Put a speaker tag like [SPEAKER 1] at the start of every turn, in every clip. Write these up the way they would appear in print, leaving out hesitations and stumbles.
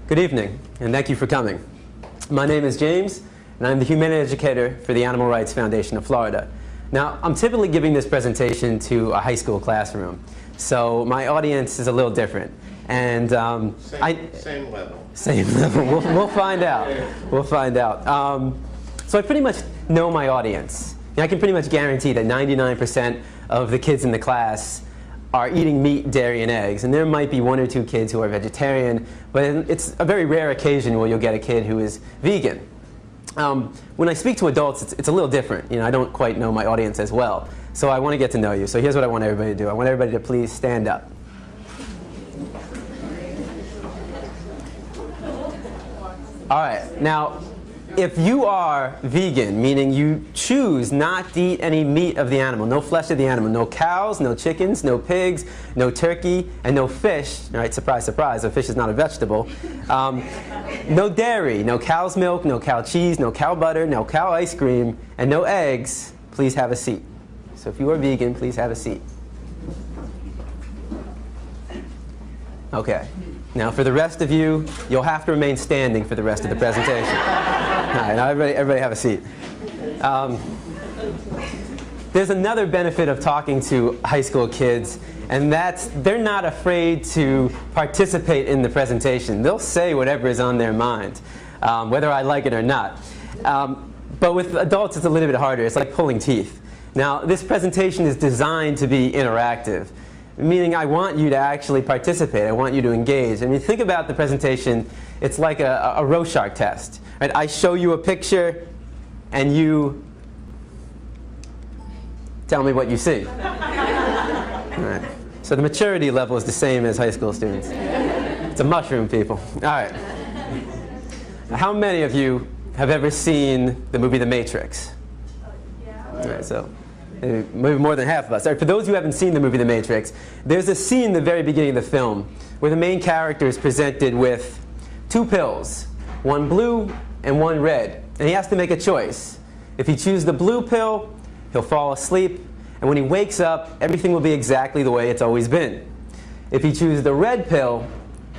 [SPEAKER 1] Good evening, and thank you for coming. My name is James, and I'm the Humane Educator for the Animal Rights Foundation of Florida. Now, I'm typically giving this presentation to a high school classroom, so my audience is a little different. And
[SPEAKER 2] same level.
[SPEAKER 1] Same level. We'll find out. We'll find out. So I pretty much know my audience. I can pretty much guarantee that 99% of the kids in the class are eating meat, dairy, and eggs. And there might be one or two kids who are vegetarian, but it's a very rare occasion where you'll get a kid who is vegan. When I speak to adults, it's a little different. I don't quite know my audience as well. So I want to get to know you. So here's what I want everybody to do. I want everybody to please stand up. All right. Now, if you are vegan, meaning you choose not to eat any meat of the animal, no flesh of the animal, no cows, no chickens, no pigs, no turkey, and no fish, all right, surprise, surprise, a fish is not a vegetable, no dairy, no cow's milk, no cow cheese, no cow butter, no cow ice cream, and no eggs, please have a seat. So if you are vegan, please have a seat. Okay. Now, for the rest of you, you'll have to remain standing for the rest of the presentation. All right, now everybody have a seat. There's another benefit of talking to high school kids, and that's they're not afraid to participate in the presentation. They'll say whatever is on their mind, whether I like it or not. But with adults, it's a little bit harder. It's like pulling teeth. Now, this presentation is designed to be interactive, meaning I want you to actually participate. I want you to engage. I mean, think about the presentation. It's like a Rorschach test. Right? I show you a picture, and you tell me what you see. All right. So the maturity level is the same as high school students. It's a mushroom, people. All right. Now, how many of you have ever seen the movie The Matrix? All right, so maybe more than half of us. Right, for those who haven't seen the movie The Matrix, there's a scene in the very beginning of the film where the main character is presented with two pills, one blue and one red, and he has to make a choice. If he chooses the blue pill, he'll fall asleep, and when he wakes up, everything will be exactly the way it's always been. If he chooses the red pill,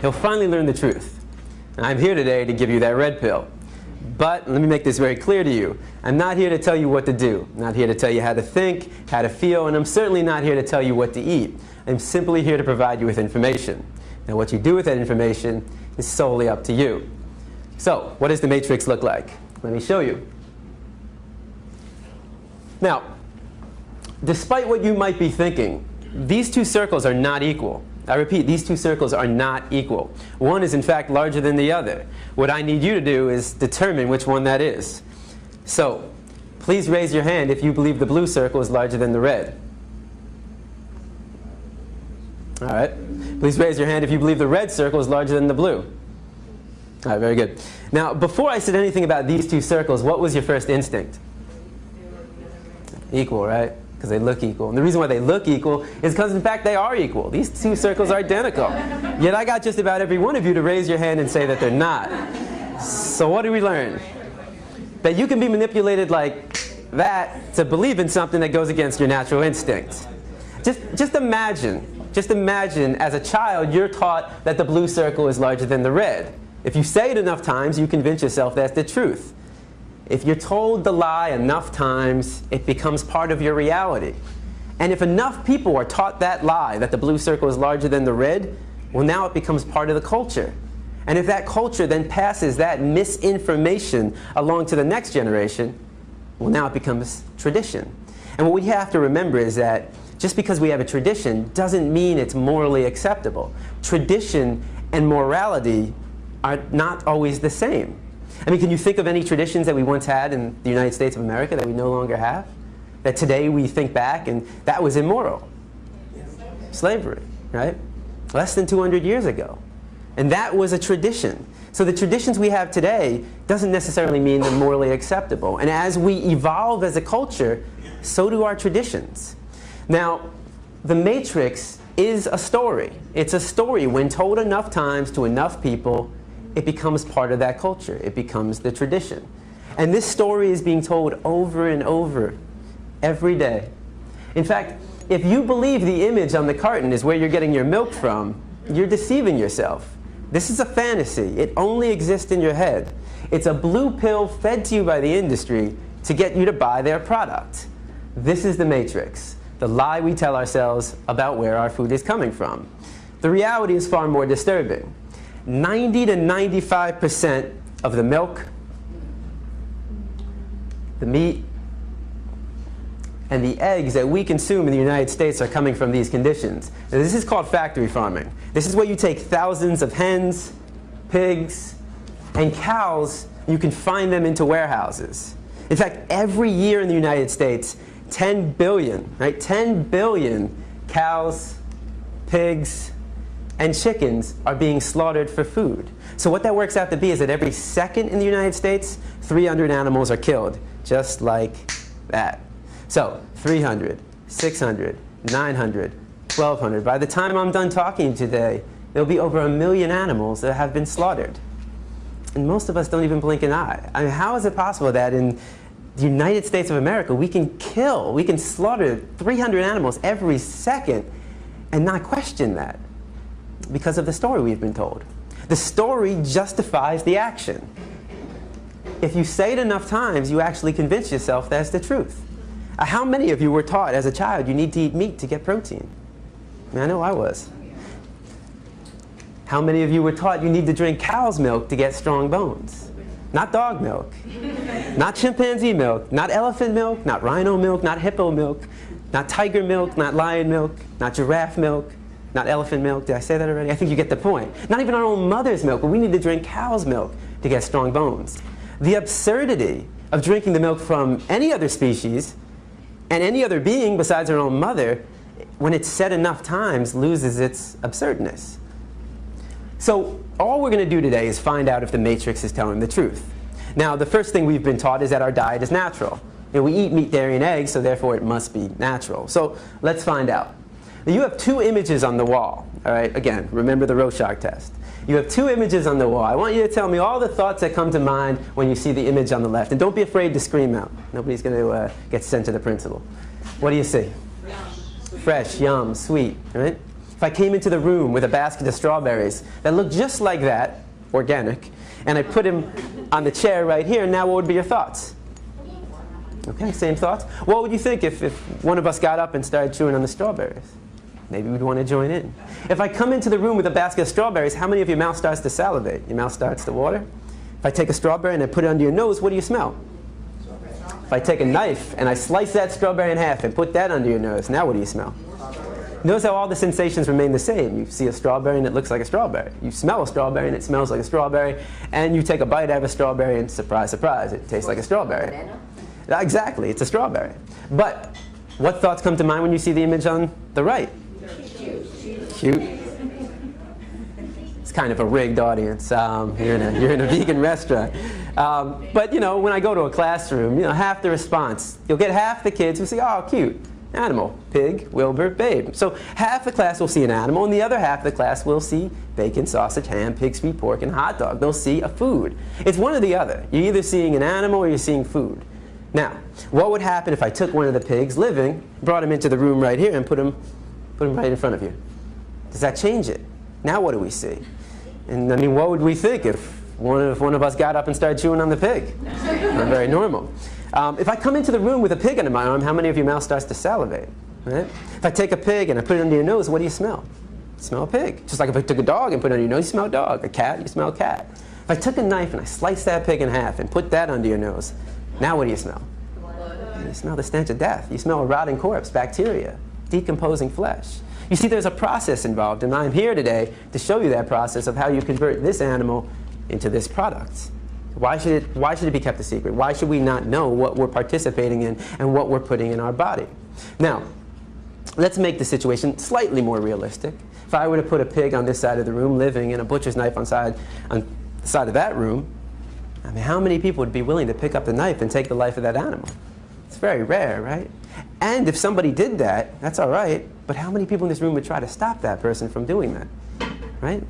[SPEAKER 1] he'll finally learn the truth. And I'm here today to give you that red pill. But let me make this very clear to you. I'm not here to tell you what to do. I'm not here to tell you how to think, how to feel, and I'm certainly not here to tell you what to eat. I'm simply here to provide you with information. Now, what you do with that information is solely up to you. So, what does the matrix look like? Let me show you. Now, despite what you might be thinking, these two circles are not equal. I repeat, these two circles are not equal. One is, in fact, larger than the other. What I need you to do is determine which one that is. So, please raise your hand if you believe the blue circle is larger than the red. All right. Please raise your hand if you believe the red circle is larger than the blue. All right, very good. Now, before I said anything about these two circles, what was your first instinct? Equal, right? Because they look equal. And the reason why they look equal is because, in fact, they are equal. These two circles are identical. Yet I got just about every one of you to raise your hand and say that they're not. So what do we learn? That you can be manipulated like that to believe in something that goes against your natural instincts. Just imagine as a child you're taught that the blue circle is larger than the red. If you say it enough times, you convince yourself that's the truth. If you're told the lie enough times, it becomes part of your reality. And if enough people are taught that lie, that the blue circle is larger than the red, well, now it becomes part of the culture. And if that culture then passes that misinformation along to the next generation, well, now it becomes tradition. And what we have to remember is that just because we have a tradition doesn't mean it's morally acceptable. Tradition and morality are not always the same. I mean, can you think of any traditions that we once had in the United States of America that we no longer have? That today we think back and that was immoral? Slavery, right? Less than 200 years ago. And that was a tradition. So the traditions we have today doesn't necessarily mean they're morally acceptable. And as we evolve as a culture, so do our traditions. Now, The Matrix is a story. It's a story when told enough times to enough people, it becomes part of that culture. It becomes the tradition. And this story is being told over and over every day. In fact, if you believe the image on the carton is where you're getting your milk from, you're deceiving yourself. This is a fantasy. It only exists in your head. It's a blue pill fed to you by the industry to get you to buy their product. This is the matrix, the lie we tell ourselves about where our food is coming from. The reality is far more disturbing. 90 to 95% of the milk, the meat, and the eggs that we consume in the United States are coming from these conditions. Now, this is called factory farming. This is where you take thousands of hens, pigs, and cows, you can find them into warehouses. In fact, every year in the United States, 10 billion, right? 10 billion cows, pigs, and chickens are being slaughtered for food. So what that works out to be is that every second in the United States, 300 animals are killed, just like that. So 300, 600, 900, 1,200. By the time I'm done talking today, there'll be over 1 million animals that have been slaughtered. And most of us don't even blink an eye. I mean, how is it possible that in the United States of America we can slaughter 300 animals every second and not question that? Because of the story we've been told. The story justifies the action. If you say it enough times, you actually convince yourself that's the truth. How many of you were taught as a child you need to eat meat to get protein? I mean, I know I was. How many of you were taught you need to drink cow's milk to get strong bones? Not dog milk, not chimpanzee milk, not elephant milk, not rhino milk, not hippo milk, not tiger milk, not lion milk, not giraffe milk, not elephant milk. Did I say that already? I think you get the point. Not even our own mother's milk, but we need to drink cow's milk to get strong bones. The absurdity of drinking the milk from any other species and any other being besides our own mother, when it's said enough times, loses its absurdness. So all we're going to do today is find out if the matrix is telling the truth. Now, the first thing we've been taught is that our diet is natural. You know, we eat meat, dairy, and eggs, so therefore it must be natural. So let's find out. Now, you have two images on the wall. All right, again, remember the Rorschach test. You have two images on the wall. I want you to tell me all the thoughts that come to mind when you see the image on the left. And don't be afraid to scream out. Nobody's going to get sent to the principal. What do you see? Fresh, yum, sweet, right? If I came into the room with a basket of strawberries that looked just like that, organic, and I put him on the chair right here, now what would be your thoughts? Okay, same thoughts. What would you think if one of us got up and started chewing on the strawberries? Maybe we'd want to join in. If I come into the room with a basket of strawberries, how many of your mouth starts to salivate? Your mouth starts to water? If I take a strawberry and I put it under your nose, what do you smell? If I take a knife and I slice that strawberry in half and put that under your nose, now what do you smell? Notice how all the sensations remain the same. You see a strawberry and it looks like a strawberry. You smell a strawberry and it smells like a strawberry. And you take a bite out of a strawberry and surprise, surprise, it tastes like a strawberry. Exactly, it's a strawberry. But what thoughts come to mind when you see the image on the right? Cute. It's kind of a rigged audience. You're in a vegan restaurant. But you know, when I go to a classroom, you know, half the response, you'll get half the kids who say, "Oh, cute. Animal, pig, Wilbur, babe." So half the class will see an animal, and the other half of the class will see bacon, sausage, ham, pig, sweet pork, and hot dog. They'll see a food. It's one or the other. You're either seeing an animal or you're seeing food. Now, what would happen if I took one of the pigs living, brought him into the room right here, and put him right in front of you? Does that change it? Now what do we see? And I mean, what would we think if one of us got up and started chewing on the pig? Not very normal. If I come into the room with a pig under my arm, how many of your mouth starts to salivate? Right? If I take a pig and I put it under your nose, what do you smell? You smell a pig. Just like if I took a dog and put it under your nose, you smell a dog. A cat, you smell a cat. If I took a knife and I sliced that pig in half and put that under your nose, now what do you smell? You smell the stench of death. You smell a rotting corpse, bacteria, decomposing flesh. You see, there's a process involved, and I'm here today to show you that process of how you convert this animal into this product. Why should it be kept a secret? Why should we not know what we're participating in and what we're putting in our body? Now, let's make the situation slightly more realistic. If I were to put a pig on this side of the room living and a butcher's knife on the side of that room, I mean, how many people would be willing to pick up the knife and take the life of that animal? It's very rare, right? And if somebody did that, that's all right, but how many people in this room would try to stop that person from doing that, right?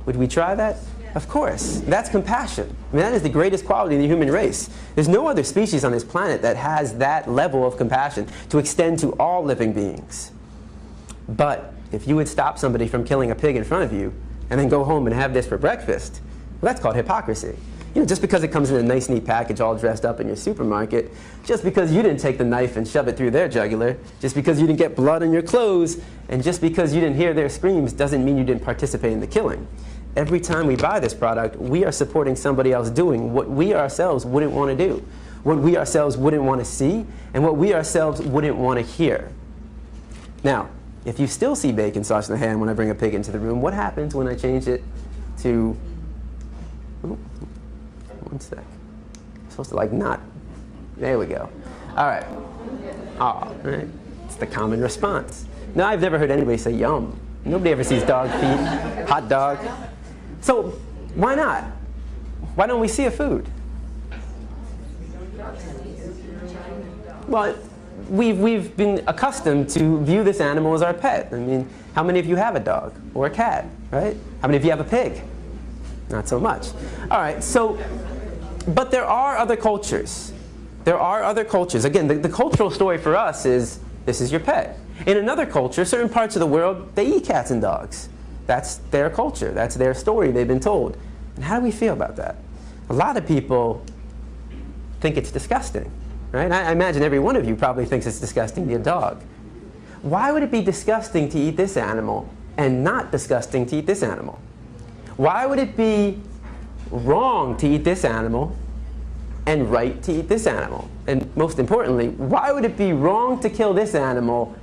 [SPEAKER 1] Would we try that? Of course. That's compassion. I mean, that is the greatest quality in the human race. There's no other species on this planet that has that level of compassion to extend to all living beings. But if you would stop somebody from killing a pig in front of you, and then go home and have this for breakfast. Well, that's called hypocrisy. You know, just because it comes in a nice, neat package all dressed up in your supermarket, just because you didn't take the knife and shove it through their jugular, just because you didn't get blood on your clothes, and just because you didn't hear their screams doesn't mean you didn't participate in the killing. Every time we buy this product, we are supporting somebody else doing what we ourselves wouldn't want to do, what we ourselves wouldn't want to see, and what we ourselves wouldn't want to hear. Now, if you still see bacon sauce in the hand when I bring a pig into the room, what happens when I change it to... Ooh, one sec. I'm supposed to like not. There we go. All right. Oh, right. It's the common response. Now, I've never heard anybody say yum. Nobody ever sees dog feet, hot dog. So why not? Why don't we see a food? Well, we've been accustomed to view this animal as our pet. I mean, how many of you have a dog or a cat, right? How many of you have a pig? Not so much. All right, so, but there are other cultures. There are other cultures. Again, the cultural story for us is, this is your pet. In another culture, certain parts of the world, they eat cats and dogs. That's their culture. That's their story they've been told. And how do we feel about that? A lot of people think it's disgusting, right? I imagine every one of you probably thinks it's disgusting to eat a dog. Why would it be disgusting to eat this animal and not disgusting to eat this animal? Why would it be wrong to eat this animal and right to eat this animal? And most importantly, why would it be wrong to kill this animal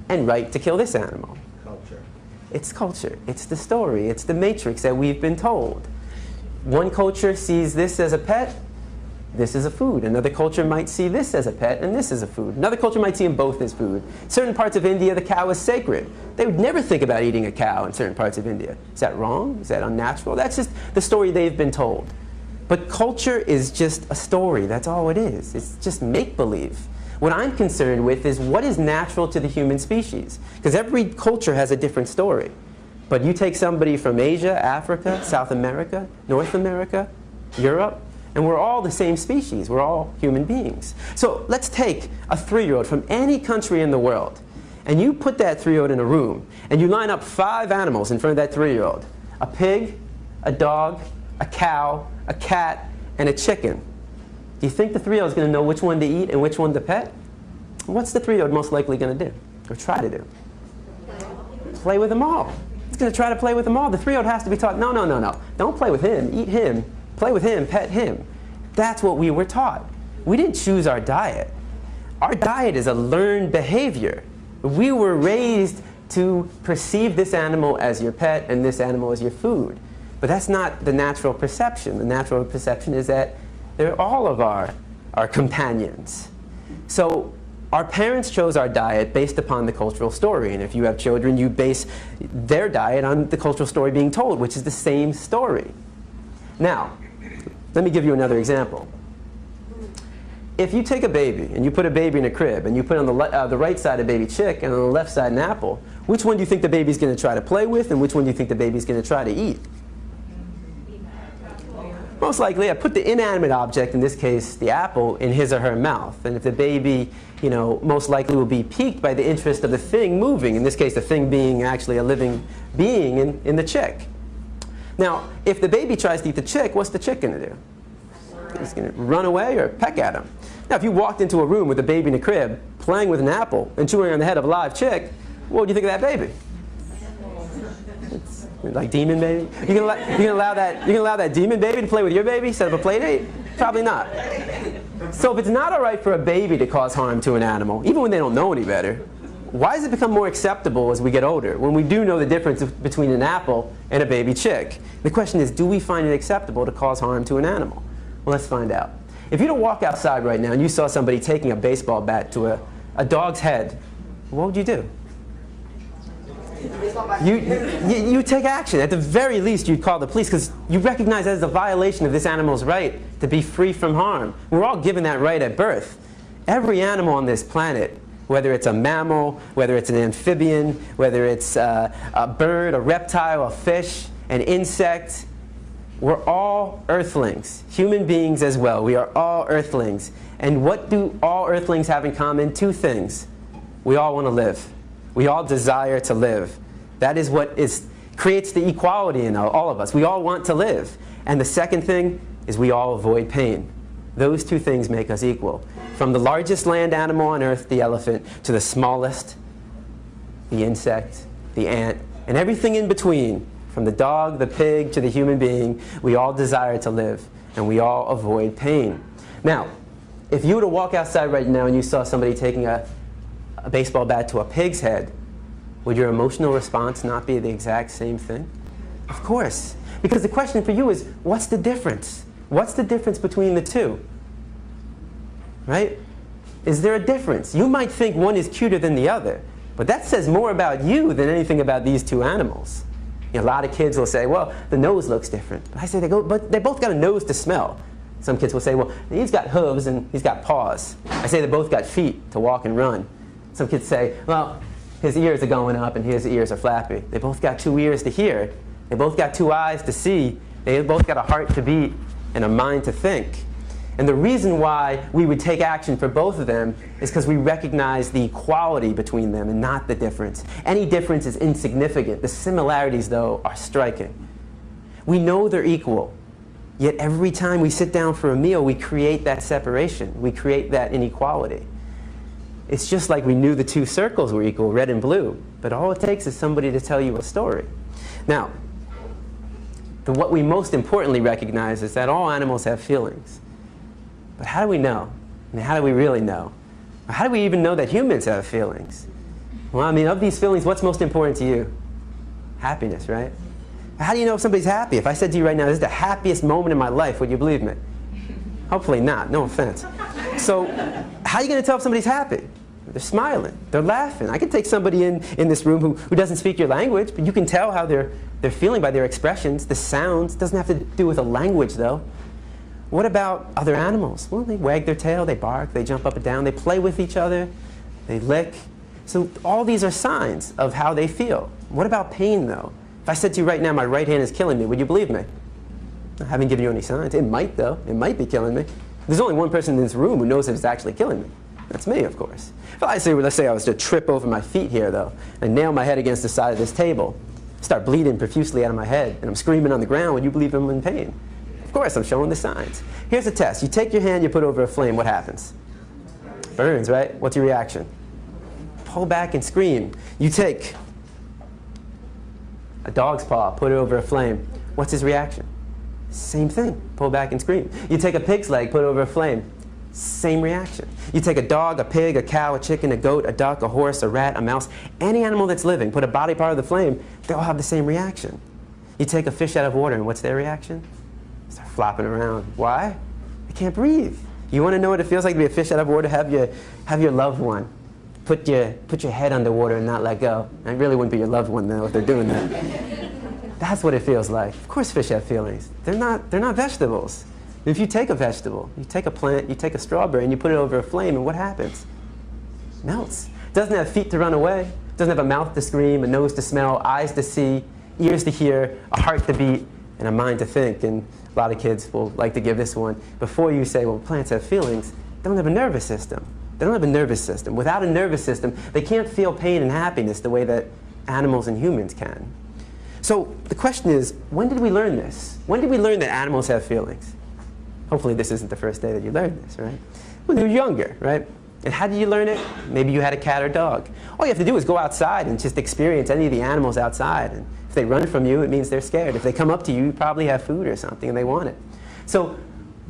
[SPEAKER 1] and right to kill this animal?
[SPEAKER 2] Culture.
[SPEAKER 1] It's culture. It's the story. It's the matrix that we've been told. One culture sees this as a pet, this is a food. Another culture might see this as a pet, and this is a food. Another culture might see them both as food. Certain parts of India, the cow is sacred. They would never think about eating a cow in certain parts of India. Is that wrong? Is that unnatural? That's just the story they've been told. But culture is just a story. That's all it is. It's just make-believe. What I'm concerned with is what is natural to the human species. Because every culture has a different story. But you take somebody from Asia, Africa, South America, North America, Europe, and we're all the same species. We're all human beings. So let's take a 3-year-old from any country in the world, and you put that 3-year-old in a room, and you line up 5 animals in front of that 3-year-old. A pig, a dog, a cow, a cat, and a chicken. Do you think the 3-year-old is going to know which one to eat and which one to pet? What's the 3-year-old most likely going to do, or try to do? Play with them all. It's going to try to play with them all. The 3-year-old has to be taught, no, no, no, no. Don't play with him. Eat him. Play with him. Pet him. That's what we were taught. We didn't choose our diet. Our diet is a learned behavior. We were raised to perceive this animal as your pet and this animal as your food. But that's not the natural perception. The natural perception is that they're all of our companions. So our parents chose our diet based upon the cultural story. And if you have children, you base their diet on the cultural story being told, which is the same story. Now, let me give you another example. If you take a baby and you put a baby in a crib and you put on the right side a baby chick and on the left side an apple, which one do you think the baby's going to try to play with and which one do you think the baby's going to try to eat? Most likely, I put the inanimate object, in this case the apple, in his or her mouth. And if the baby, most likely will be piqued by the interest of the thing moving, in this case the thing being actually a living being in the chick. Now, if the baby tries to eat the chick, what's the chick going to do? It's going to run away or peck at him. Now, if you walked into a room with a baby in a crib, playing with an apple and chewing on the head of a live chick, what would you think of that baby? It's like demon baby? You gonna allow that demon baby to play with your baby instead of a play date? Probably not. So if it's not all right for a baby to cause harm to an animal, even when they don't know any better, why does it become more acceptable as we get older, when we do know the difference between an apple and a baby chick? The question is, do we find it acceptable to cause harm to an animal? Well, let's find out. If you were to walk outside right now and you saw somebody taking a baseball bat to a dog's head, what would you do? You take action. At the very least, you'd call the police because you recognize that as a violation of this animal's right to be free from harm. We're all given that right at birth. Every animal on this planet, whether it's a mammal, whether it's an amphibian, whether it's a bird, a reptile, a fish, an insect, we're all earthlings, human beings as well. We are all earthlings. And what do all earthlings have in common? 2 things. We all want to live. We all desire to live. That is what is creates the equality in all of us. We all want to live. And the second thing is we all avoid pain. Those two things make us equal. From the largest land animal on earth, the elephant, to the smallest, the insect, the ant, and everything in between, from the dog, the pig, to the human being, we all desire to live, and we all avoid pain. Now, if you were to walk outside right now and you saw somebody taking a baseball bat to a pig's head, would your emotional response not be the exact same thing? Of course. Because the question for you is, what's the difference? What's the difference between the two? Right? Is there a difference? You might think one is cuter than the other, but that says more about you than anything about these two animals. You know, a lot of kids will say, well, the nose looks different. But I say, but they both got a nose to smell. Some kids will say, well, he's got hooves and he's got paws. I say they both got feet to walk and run. Some kids say, well, his ears are going up and his ears are flappy. They both got two ears to hear. They both got two eyes to see. They both got a heart to beat and a mind to think. And the reason why we would take action for both of them is because we recognize the equality between them and not the difference. Any difference is insignificant. The similarities, though, are striking. We know they're equal, yet every time we sit down for a meal, we create that separation. We create that inequality. It's just like we knew the two circles were equal, red and blue, but all it takes is somebody to tell you a story. Now, what we most importantly recognize is that all animals have feelings. But how do we know? I mean, how do we really know? Or how do we even know that humans have feelings? Well, I mean, of these feelings, what's most important to you? Happiness, right? How do you know if somebody's happy? If I said to you right now, this is the happiest moment in my life, would you believe me? Hopefully not, no offense. So, how are you going to tell if somebody's happy? They're smiling, they're laughing. I could take somebody in this room who doesn't speak your language, but you can tell how they're feeling by their expressions, the sounds. It doesn't have to do with a language, though. What about other animals? Well, they wag their tail, they bark, they jump up and down, they play with each other, they lick. So all these are signs of how they feel. What about pain, though? If I said to you right now, my right hand is killing me, would you believe me? I haven't given you any signs. It might, though. It might be killing me. There's only one person in this room who knows if it's actually killing me. That's me, of course. If I say, let's say I was to trip over my feet here, though, and nail my head against the side of this table, start bleeding profusely out of my head, and I'm screaming on the ground, would you believe I'm in pain? Of course, I'm showing the signs. Here's a test. You take your hand, you put it over a flame, what happens? Burns, right? What's your reaction? Pull back and scream. You take a dog's paw, put it over a flame. What's his reaction? Same thing. Pull back and scream. You take a pig's leg, put it over a flame. Same reaction. You take a dog, a pig, a cow, a chicken, a goat, a duck, a horse, a rat, a mouse, any animal that's living, put a body part of the flame, they all have the same reaction. You take a fish out of water, and what's their reaction? Start flopping around. Why? They can't breathe. You want to know what it feels like to be a fish out of water? Have your loved one put your head underwater and not let go. And it really wouldn't be your loved one, though, if they're doing that. That's what it feels like. Of course fish have feelings. They're not vegetables. If you take a vegetable, you take a plant, you take a strawberry, and you put it over a flame, and what happens? It melts. It doesn't have feet to run away. It doesn't have a mouth to scream, a nose to smell, eyes to see, ears to hear, a heart to beat, and a mind to think. And a lot of kids will like to give this one. Before you say, well, plants have feelings, they don't have a nervous system. They don't have a nervous system. Without a nervous system, they can't feel pain and happiness the way that animals and humans can. So the question is, when did we learn this? When did we learn that animals have feelings? Hopefully this isn't the first day that you learned this, right? When you were younger, right? And how did you learn it? Maybe you had a cat or dog. All you have to do is go outside and just experience any of the animals outside. And if they run from you, it means they're scared. If they come up to you, you probably have food or something and they want it. So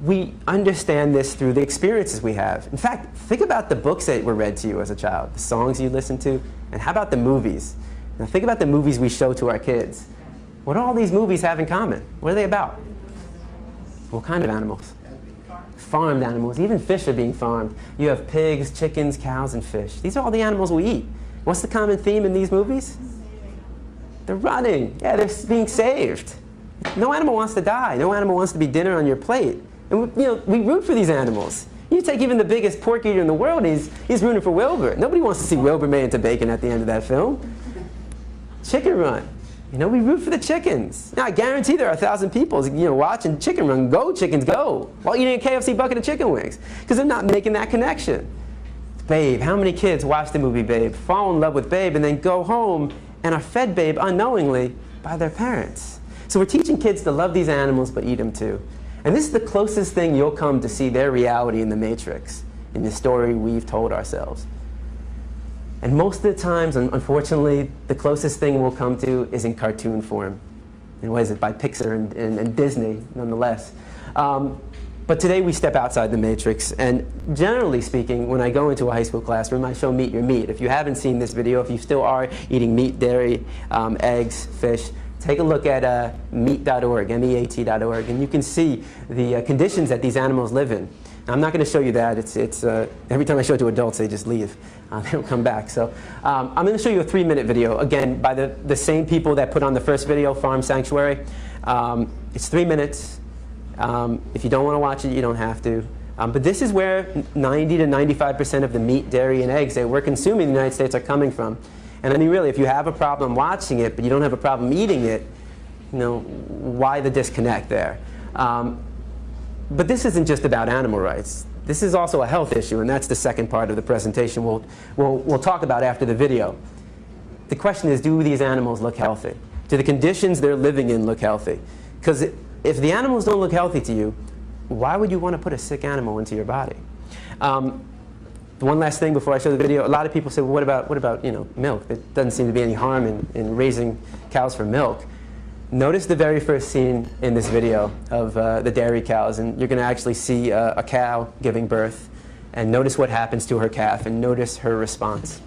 [SPEAKER 1] we understand this through the experiences we have. In fact, think about the books that were read to you as a child, the songs you listened to, and how about the movies? Now think about the movies we show to our kids. What do all these movies have in common? What are they about? What kind of animals? Farmed animals. Even fish are being farmed. You have pigs, chickens, cows, and fish. These are all the animals we eat. What's the common theme in these movies? They're running. Yeah, they're being saved. No animal wants to die. No animal wants to be dinner on your plate. And we root for these animals. You take even the biggest pork eater in the world, he's rooting for Wilbur. Nobody wants to see Wilbur made into bacon at the end of that film. Chicken Run. We root for the chickens. Now, I guarantee there are 1,000 people, watching Chicken Run. Go, chickens, go. While eating a KFC bucket of chicken wings. Because they're not making that connection. Babe. How many kids watch the movie Babe, fall in love with Babe, and then go home and are fed Babe unknowingly by their parents. So we're teaching kids to love these animals but eat them too. And this is the closest thing you'll come to see their reality in the Matrix, in the story we've told ourselves. And most of the times, unfortunately, the closest thing we'll come to is in cartoon form. And what is it, by Pixar and Disney, nonetheless. But today we step outside the Matrix, and generally speaking, when I go into a high school classroom, I show Meet Your Meat. If you haven't seen this video, if you still are eating meat, dairy, eggs, fish, take a look at meat.org, meat.org, and you can see the conditions that these animals live in. Now, I'm not going to show you that. Every time I show it to adults, they just leave. They don't come back. So I'm going to show you a 3-minute video, again, by the same people that put on the first video, Farm Sanctuary. It's 3 minutes. If you don't want to watch it, you don't have to. But this is where 90 to 95% of the meat, dairy, and eggs that we're consuming in the United States are coming from. And I mean, really, if you have a problem watching it, but you don't have a problem eating it, you know, why the disconnect there? But this isn't just about animal rights. This is also a health issue, and that's the second part of the presentation we'll talk about after the video. The question is, do these animals look healthy? Do the conditions they're living in look healthy? Because if the animals don't look healthy to you, why would you want to put a sick animal into your body? One last thing before I show the video. A lot of people say, well, what about milk? There doesn't seem to be any harm in raising cows for milk. Notice the very first scene in this video of the dairy cows, and you're going to actually see a cow giving birth, and notice what happens to her calf, and notice her response.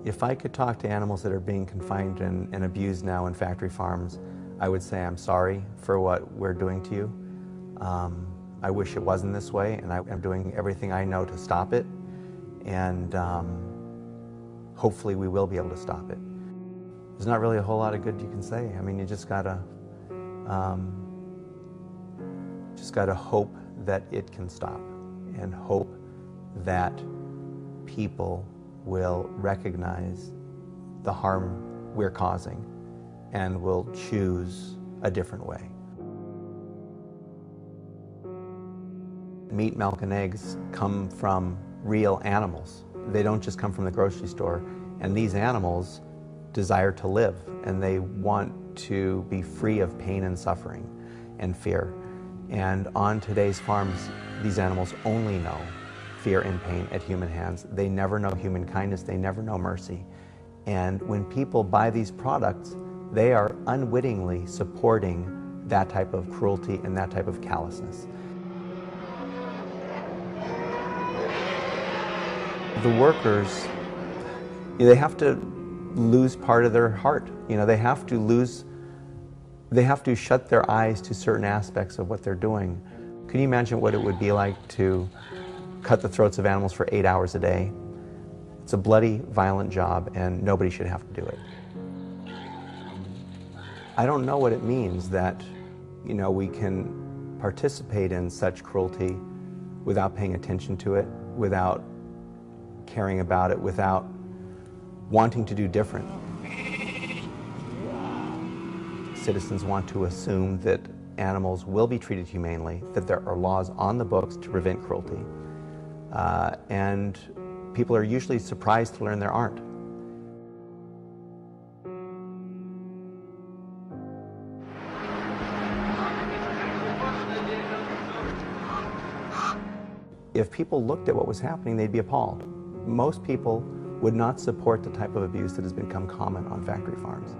[SPEAKER 3] If I could talk to animals that are being confined and abused now in factory farms, I would say I'm sorry for what we're doing to you. I wish it wasn't this way, and I'm doing everything I know to stop it, and hopefully we will be able to stop it. There's not really a whole lot of good you can say. I mean, you just gotta hope that it can stop, and hope that people will recognize the harm we're causing and will choose a different way. Meat, milk, and eggs come from real animals. They don't just come from the grocery store. And these animals desire to live, and they want to be free of pain and suffering and fear. And on today's farms, these animals only know fear and pain at human hands. They never know human kindness. They never know mercy. And when people buy these products, they are unwittingly supporting that type of cruelty and that type of callousness. The workers, they have to lose part of their heart. They have to shut their eyes to certain aspects of what they're doing. Can you imagine what it would be like to cut the throats of animals for 8 hours a day? It's a bloody, violent job, and nobody should have to do it. I don't know what it means that, we can participate in such cruelty without paying attention to it, without caring about it, without wanting to do different. Citizens want to assume that animals will be treated humanely, that there are laws on the books to prevent cruelty, and people are usually surprised to learn there aren't. If people looked at what was happening, they'd be appalled. Most people would not support the type of abuse that has become common on factory farms.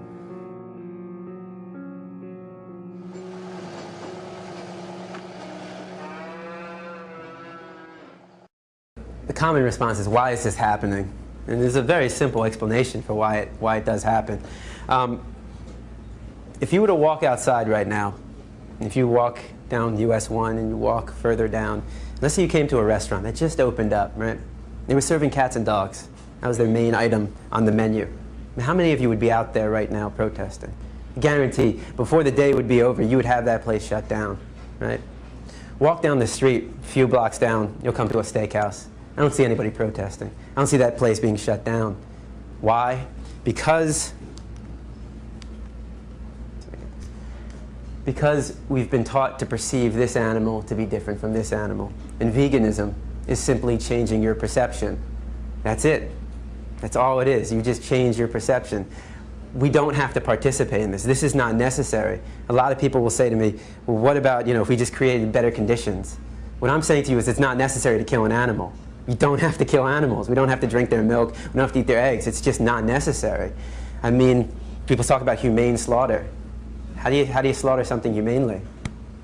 [SPEAKER 1] The common response is, why is this happening? And there's a very simple explanation for why it does happen. If you were to walk outside right now, if you walk down US 1 and you walk further down, let's say you came to a restaurant that just opened up, right? They were serving cats and dogs. That was their main item on the menu. Now, how many of you would be out there right now protesting? I guarantee, before the day would be over, you would have that place shut down, right? Walk down the street, a few blocks down, you'll come to a steakhouse. I don't see anybody protesting. I don't see that place being shut down. Why? Because Because we've been taught to perceive this animal to be different from this animal. And veganism is simply changing your perception. That's it. That's all it is. You just change your perception. We don't have to participate in this. This is not necessary. A lot of people will say to me, well, what about, if we just created better conditions? What I'm saying to you is it's not necessary to kill an animal. You don't have to kill animals. We don't have to drink their milk. We don't have to eat their eggs. It's just not necessary. I mean, people talk about humane slaughter. How do you slaughter something humanely?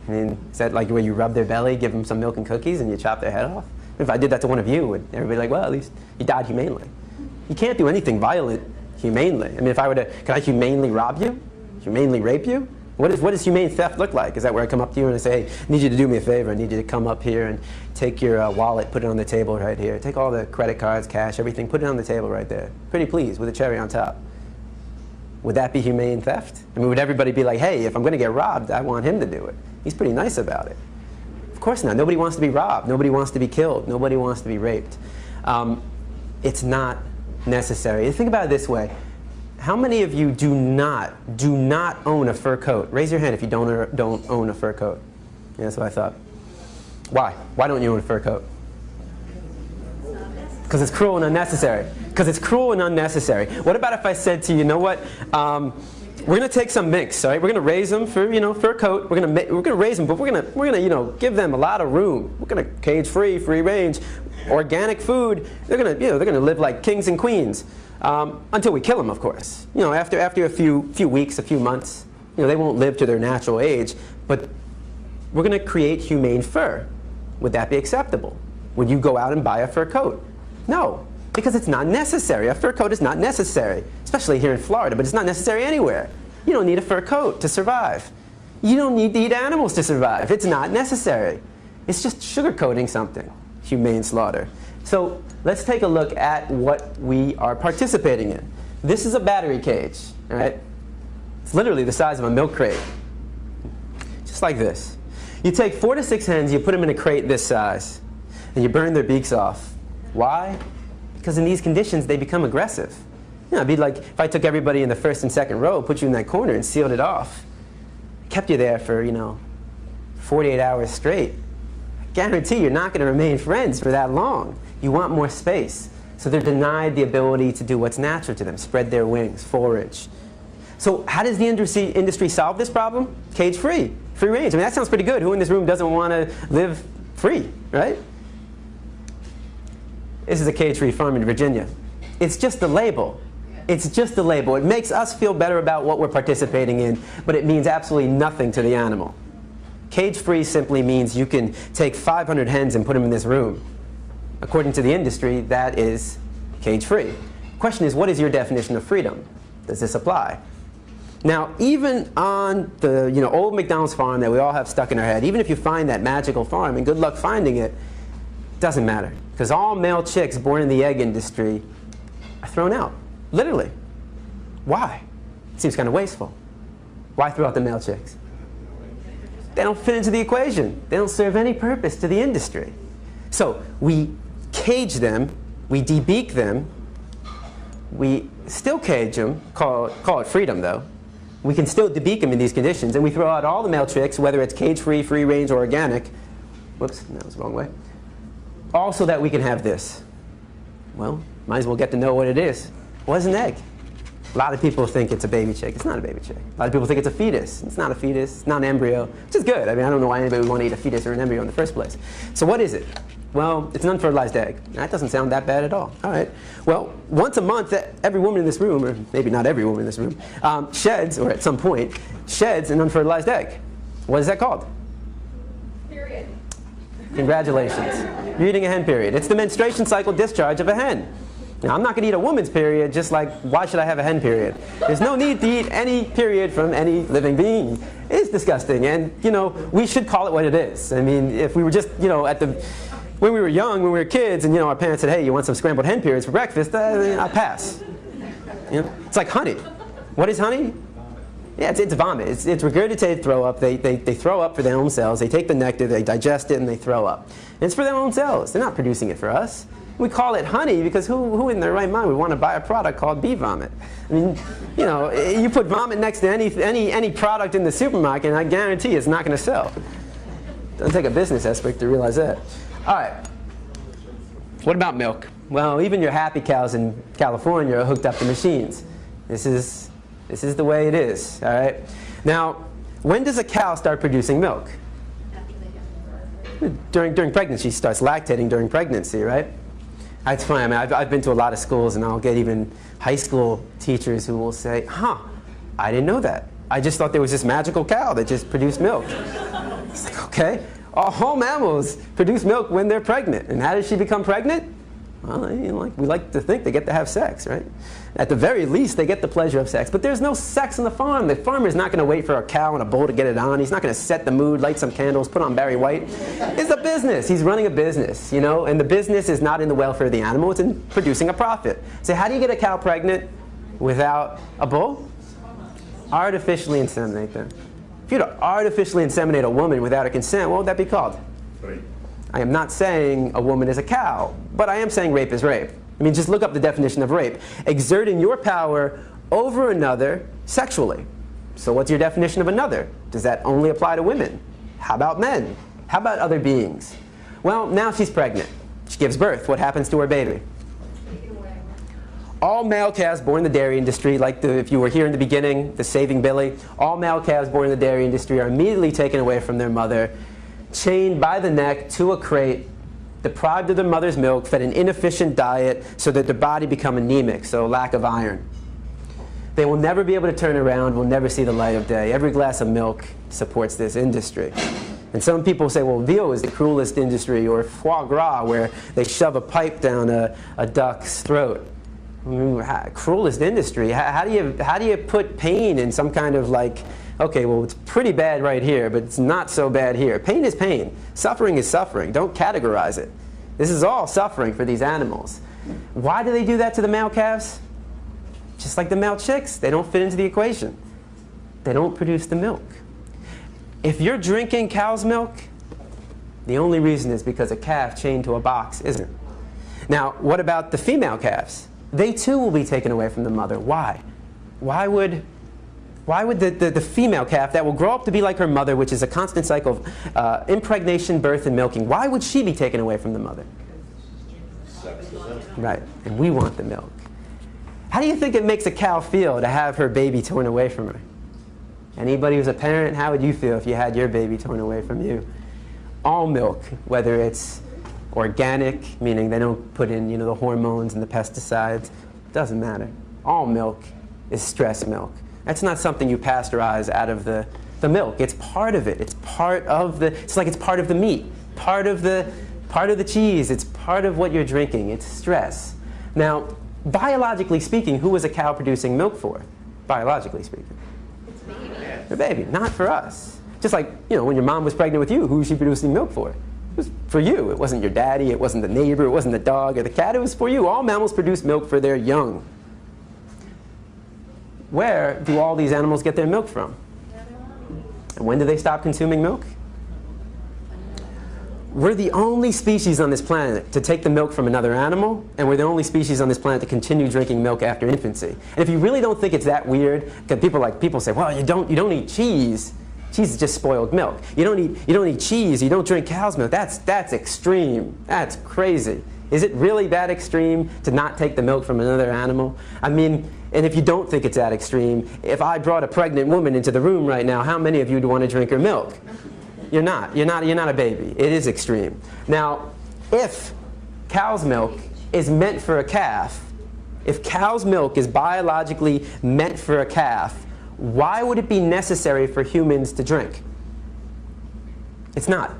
[SPEAKER 1] I mean, is that like where you rub their belly, give them some milk and cookies, and you chop their head off? If I did that to one of you, would everybody be like, well, at least you died humanely? You can't do anything violent humanely. I mean, if I were to, could I humanely rob you? Humanely rape you? What does humane theft look like? Is that where I come up to you and I say, hey, I need you to do me a favor. I need you to come up here and take your wallet, put it on the table right here. Take all the credit cards, cash, everything, put it on the table right there. Pretty please, with a cherry on top. Would that be humane theft? I mean, would everybody be like, hey, if I'm going to get robbed, I want him to do it? He's pretty nice about it. Of course not. Nobody wants to be robbed. Nobody wants to be killed. Nobody wants to be raped. It's not necessary. Think about it this way. How many of you do not own a fur coat? Raise your hand if you don't own a fur coat. Yeah, that's what I thought. Why? Why don't you own a fur coat? Because it's cruel and unnecessary. Because it's cruel and unnecessary. What about if I said to you, you know what? We're going to take some minks, all right? We're going to raise them for, fur coat. We're going to raise them, but we're going to, give them a lot of room. We're going to cage free, free range, organic food. They're going to, they're going to live like kings and queens until we kill them, of course. After a few weeks, a few months, they won't live to their natural age. But we're going to create humane fur. Would that be acceptable? Would you go out and buy a fur coat? No, because it's not necessary. A fur coat is not necessary, especially here in Florida, but it's not necessary anywhere. You don't need a fur coat to survive. You don't need to eat animals to survive. It's not necessary. It's just sugarcoating something, humane slaughter. So let's take a look at what we are participating in. This is a battery cage, all right? It's literally the size of a milk crate, just like this. You take 4 to 6 hens, you put them in a crate this size, and you burn their beaks off. Why? Because in these conditions, they become aggressive. It'd be like if I took everybody in the first and second row, put you in that corner, and sealed it off. Kept you there for, 48 hours straight. I guarantee you're not going to remain friends for that long. You want more space. So they're denied the ability to do what's natural to them, spread their wings, forage. So how does the industry solve this problem? Cage-free, free range. I mean, that sounds pretty good. Who in this room doesn't want to live free, right? This is a cage-free farm in Virginia. It's just the label. It's just the label. It makes us feel better about what we're participating in, but it means absolutely nothing to the animal. Cage-free simply means you can take 500 hens and put them in this room. According to the industry, that is cage-free. Question is, what is your definition of freedom? Does this apply? Now, even on the old McDonald's farm that we all have stuck in our head, even if you find that magical farm, and good luck finding it, doesn't matter. Because all male chicks born in the egg industry are thrown out. Literally. Why? It seems kind of wasteful. Why throw out the male chicks? They don't fit into the equation. They don't serve any purpose to the industry. So we cage them, we debeak them, we still cage them, call it freedom though. We can still debeak them in these conditions, and we throw out all the male chicks, whether it's cage-free, free range, or organic. Whoops, that was the wrong way. All so that we can have this. Well, might as well get to know what it is. What is an egg? A lot of people think it's a baby chick. It's not a baby chick. A lot of people think it's a fetus. It's not a fetus. It's not an embryo, which is good. I mean, I don't know why anybody would want to eat a fetus or an embryo in the first place. So what is it? Well, it's an unfertilized egg. That doesn't sound that bad at all. All right. Well, once a month, every woman in this room, or maybe not every woman in this room, sheds, or at some point, sheds an unfertilized egg. What is that called?
[SPEAKER 4] Period.
[SPEAKER 1] Congratulations. You're eating a hen period. It's the menstruation cycle discharge of a hen. Now, I'm not going to eat a woman's period, just like, why should I have a hen period? There's no need to eat any period from any living being. It's disgusting, and, we should call it what it is. I mean, if we were just, when we were young, when we were kids, and, our parents said, hey, you want some scrambled hen periods for breakfast? I'd pass. It's like honey. What is honey? Yeah, it's vomit. It's regurgitated throw up. They throw up for their own cells. They take the nectar, they digest it, and they throw up. And it's for their own cells. They're not producing it for us. We call it honey because who in their right mind would want to buy a product called bee vomit? I mean, you know, you put vomit next to any product in the supermarket, and I guarantee it's not going to sell. Doesn't take a business expert to realize that. All right. What about milk? Well, even your happy cows in California are hooked up to machines. This is the way it is. All right. Now, when does a cow start producing milk? During pregnancy. She starts lactating during pregnancy, right? That's funny. I mean, I've been to a lot of schools, and I'll get even high school teachers who will say, huh, I didn't know that. I just thought there was this magical cow that just produced milk. It's like, okay, all mammals produce milk when they're pregnant. And how does she become pregnant? Well, you know, we like to think they get to have sex, right? At the very least, they get the pleasure of sex. But there's no sex on the farm. The farmer's not going to wait for a cow and a bull to get it on. He's not going to set the mood, light some candles, put on Barry White. It's a business. He's running a business, you know? And the business is not in the welfare of the animal. It's in producing a profit. So how do you get a cow pregnant without a bull? Artificially inseminate them. If you were to artificially inseminate a woman without her consent, what would that be called?
[SPEAKER 2] Right.
[SPEAKER 1] I am not saying a woman is a cow, but I am saying rape is rape. I mean, just look up the definition of rape. Exerting your power over another sexually. So what's your definition of another? Does that only apply to women? How about men? How about other beings? Well, now she's pregnant. She gives birth. What happens to her baby? All male calves born in the dairy industry, like if you were here in the beginning, the Saving Billy, all male calves born in the dairy industry are immediately taken away from their mother, chained by the neck to a crate, deprived of their mother's milk, fed an inefficient diet so that their body become anemic, so lack of iron. They will never be able to turn around, will never see the light of day. Every glass of milk supports this industry. And some people say, well, veal is the cruelest industry, or foie gras, where they shove a pipe down a duck's throat. I mean, cruelest industry. How do you put pain in some kind of like, okay, well, it's pretty bad right here, but it's not so bad here. Pain is pain. Suffering is suffering. Don't categorize it. This is all suffering for these animals. Why do they do that to the male calves? Just like the male chicks, they don't fit into the equation. They don't produce the milk. If you're drinking cow's milk, the only reason is because a calf chained to a box isn't. Now, what about the female calves? They too will be taken away from the mother. Why? Why would the female calf that will grow up to be like her mother, which is a constant cycle of impregnation, birth, and milking, why would she be taken away from the mother? Right, and we want the milk. How do you think it makes a cow feel to have her baby torn away from her? Anybody who's a parent, how would you feel if you had your baby torn away from you? All milk, whether it's organic, meaning they don't put in, the hormones and the pesticides, doesn't matter. All milk is stress milk. That's not something you pasteurize out of the milk. It's part of it. It's part of it's like it's part of the meat, part of the cheese. It's part of what you're drinking. It's stress. Now, biologically speaking, who was a cow producing milk for? Biologically speaking. The baby, not for us. Just like, when your mom was pregnant with you, who was she producing milk for? It was for you. It wasn't your daddy, it wasn't the neighbor, it wasn't the dog or the cat, it was for you. All mammals produce milk for their young. Where do all these animals get their milk from? And when do they stop consuming milk? We're the only species on this planet to take the milk from another animal, and we're the only species on this planet to continue drinking milk after infancy. And if you really don't think it's that weird, because people say, well, you don't eat cheese. Cheese is just spoiled milk. You don't eat cheese. You don't drink cow's milk. That's extreme. That's crazy. Is it really that extreme to not take the milk from another animal? I mean, and if you don't think it's that extreme, if I brought a pregnant woman into the room right now, how many of you would want to drink her milk? You're not a baby. It is extreme. Now, if cow's milk is meant for a calf, if cow's milk is biologically meant for a calf, why would it be necessary for humans to drink? It's not.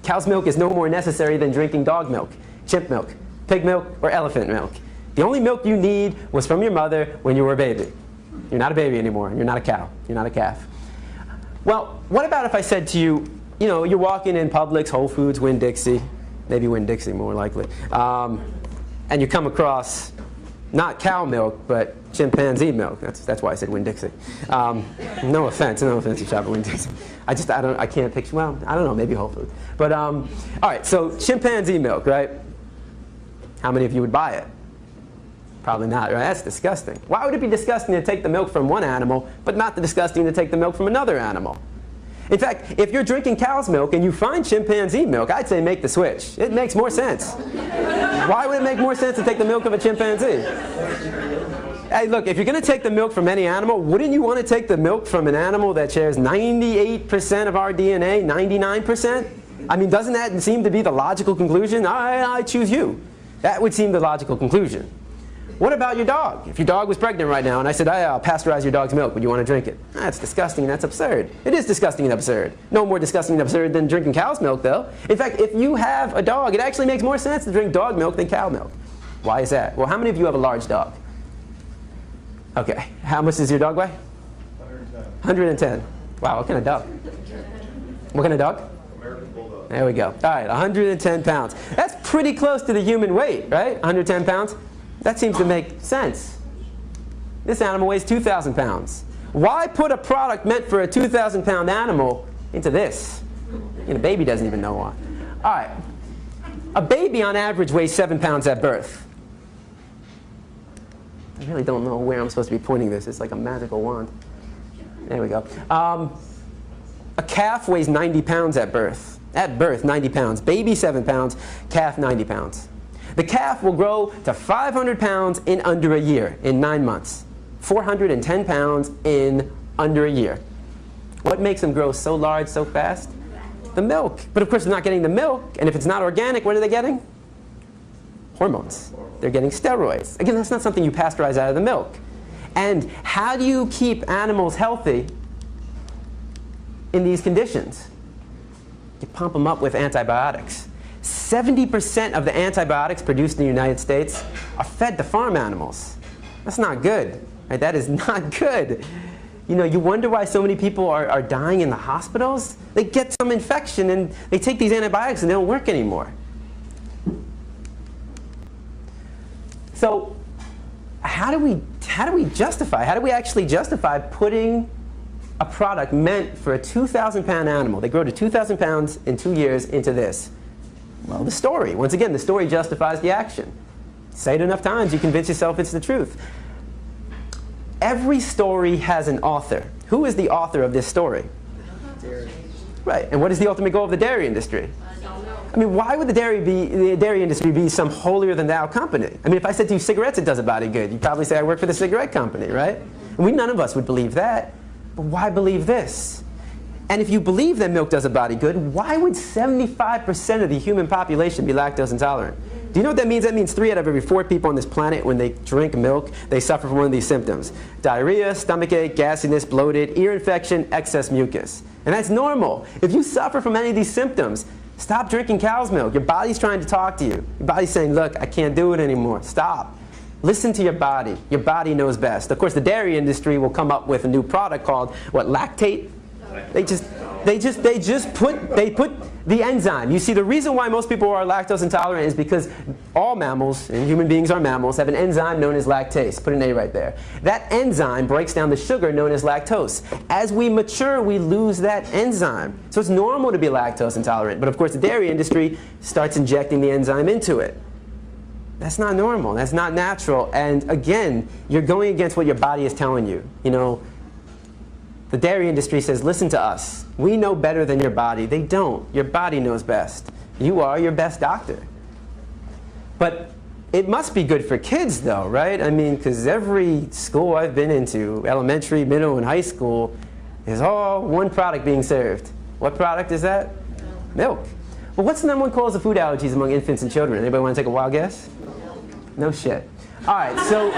[SPEAKER 1] Cow's milk is no more necessary than drinking dog milk, chimp milk, pig milk, or elephant milk. The only milk you need was from your mother when you were a baby. You're not a baby anymore. You're not a cow. You're not a calf. Well, what about if I said to you, you're walking in Publix, Whole Foods, Winn-Dixie, maybe Winn-Dixie more likely, and you come across not cow milk, but chimpanzee milk. That's why I said Winn-Dixie. No offense you shop at Winn-Dixie. I can't picture, well, I don't know, maybe Whole Foods. But, all right, so chimpanzee milk, right? How many of you would buy it? Probably not, right? That's disgusting. Why would it be disgusting to take the milk from one animal, but not disgusting to take the milk from another animal? In fact, if you're drinking cow's milk and you find chimpanzee milk, I'd say make the switch. It makes more sense. Why would it make more sense to take the milk of a chimpanzee? Hey, look, if you're going to take the milk from any animal, wouldn't you want to take the milk from an animal that shares 98% of our DNA, 99%? I mean, doesn't that seem to be the logical conclusion? I choose you. That would seem the logical conclusion. What about your dog? If your dog was pregnant right now and I said, I'll pasteurize your dog's milk, would you want to drink it? That's disgusting and that's absurd. It is disgusting and absurd. No more disgusting and absurd than drinking cow's milk, though. In fact, if you have a dog, it actually makes more sense to drink dog milk than cow milk. Why is that? Well, how many of you have a large dog? Okay. How much does your dog weigh? 110. Wow, what kind of dog? What kind of dog?
[SPEAKER 2] American Bulldog.
[SPEAKER 1] There we go. All right, 110 pounds. That's pretty close to the human weight, right? 110 pounds? That seems to make sense. This animal weighs 2,000 pounds. Why put a product meant for a 2,000-pound animal into this? A baby doesn't even know why. All right. A baby on average weighs 7 pounds at birth. I really don't know where I'm supposed to be pointing this. It's like a magical wand. There we go. A calf weighs 90 pounds at birth. At birth, 90 pounds. Baby, 7 pounds. Calf, 90 pounds. The calf will grow to 500 pounds in under a year, in 9 months. 410 pounds in under a year. What makes them grow so large so fast? The milk. But of course, they're not getting the milk. And if it's not organic, what are they getting? Hormones. They're getting steroids. Again, that's not something you pasteurize out of the milk. And how do you keep animals healthy in these conditions? You pump them up with antibiotics. 70% of the antibiotics produced in the United States are fed to farm animals. That's not good. Right? That is not good. You wonder why so many people are dying in the hospitals. They get some infection and they take these antibiotics and they don't work anymore. So how do we actually justify putting a product meant for a 2,000-pound animal? They grow to 2,000 pounds in 2 years into this. Well, the story. Once again, the story justifies the action. Say it enough times, you convince yourself it's the truth. Every story has an author. Who is the author of this story?
[SPEAKER 4] Dairy.
[SPEAKER 1] Right. And what is the ultimate goal of the dairy industry? I mean, why would the dairy industry be some holier-than-thou company? I mean, if I said to you, cigarettes, it does a body good, you'd probably say I work for the cigarette company, right? And none of us would believe that. But why believe this? And if you believe that milk does a body good, why would 75% of the human population be lactose intolerant? Do you know what that means? That means 3 out of every 4 people on this planet, when they drink milk, they suffer from one of these symptoms. Diarrhea, stomachache, gassiness, bloated, ear infection, excess mucus. And that's normal. If you suffer from any of these symptoms, stop drinking cow's milk. Your body's trying to talk to you. Your body's saying, look, I can't do it anymore. Stop. Listen to your body. Your body knows best. Of course, the dairy industry will come up with a new product called, what, lactate? They put the enzyme. You see, the reason why most people are lactose intolerant is because all mammals, and human beings are mammals, have an enzyme known as lactase. Put an A right there. That enzyme breaks down the sugar known as lactose. As we mature, we lose that enzyme. So it's normal to be lactose intolerant. But of course, the dairy industry starts injecting the enzyme into it. That's not normal. That's not natural. And again, you're going against what your body is telling you. The dairy industry says, listen to us. We know better than your body. They don't. Your body knows best. You are your best doctor. But it must be good for kids, though, right? I mean, because every school I've been into, elementary, middle, and high school, is all one product being served. What product is that? Milk. Well, what's the #1 cause of food allergies among infants and children? Anybody want to take a wild guess? No shit. All right, so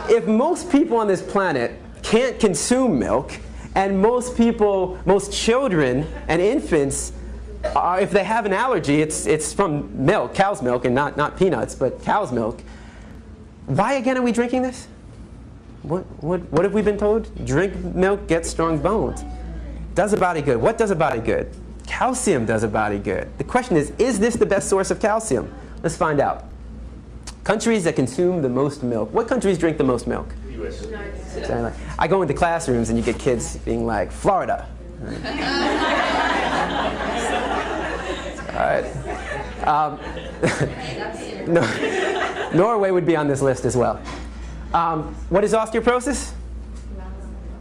[SPEAKER 1] if most people on this planet can't consume milk, and most children and infants, if they have an allergy, it's from milk, cow's milk, and not peanuts, but cow's milk. Why again are we drinking this? What have we been told? Drink milk, get strong bones. Does a body good. What does a body good? Calcium does a body good. The question is this the best source of calcium? Let's find out. Countries that consume the most milk. What countries drink the most milk?
[SPEAKER 2] US.
[SPEAKER 1] I go into classrooms and you get kids being like, Florida. All No, Norway would be on this list as well. What is osteoporosis?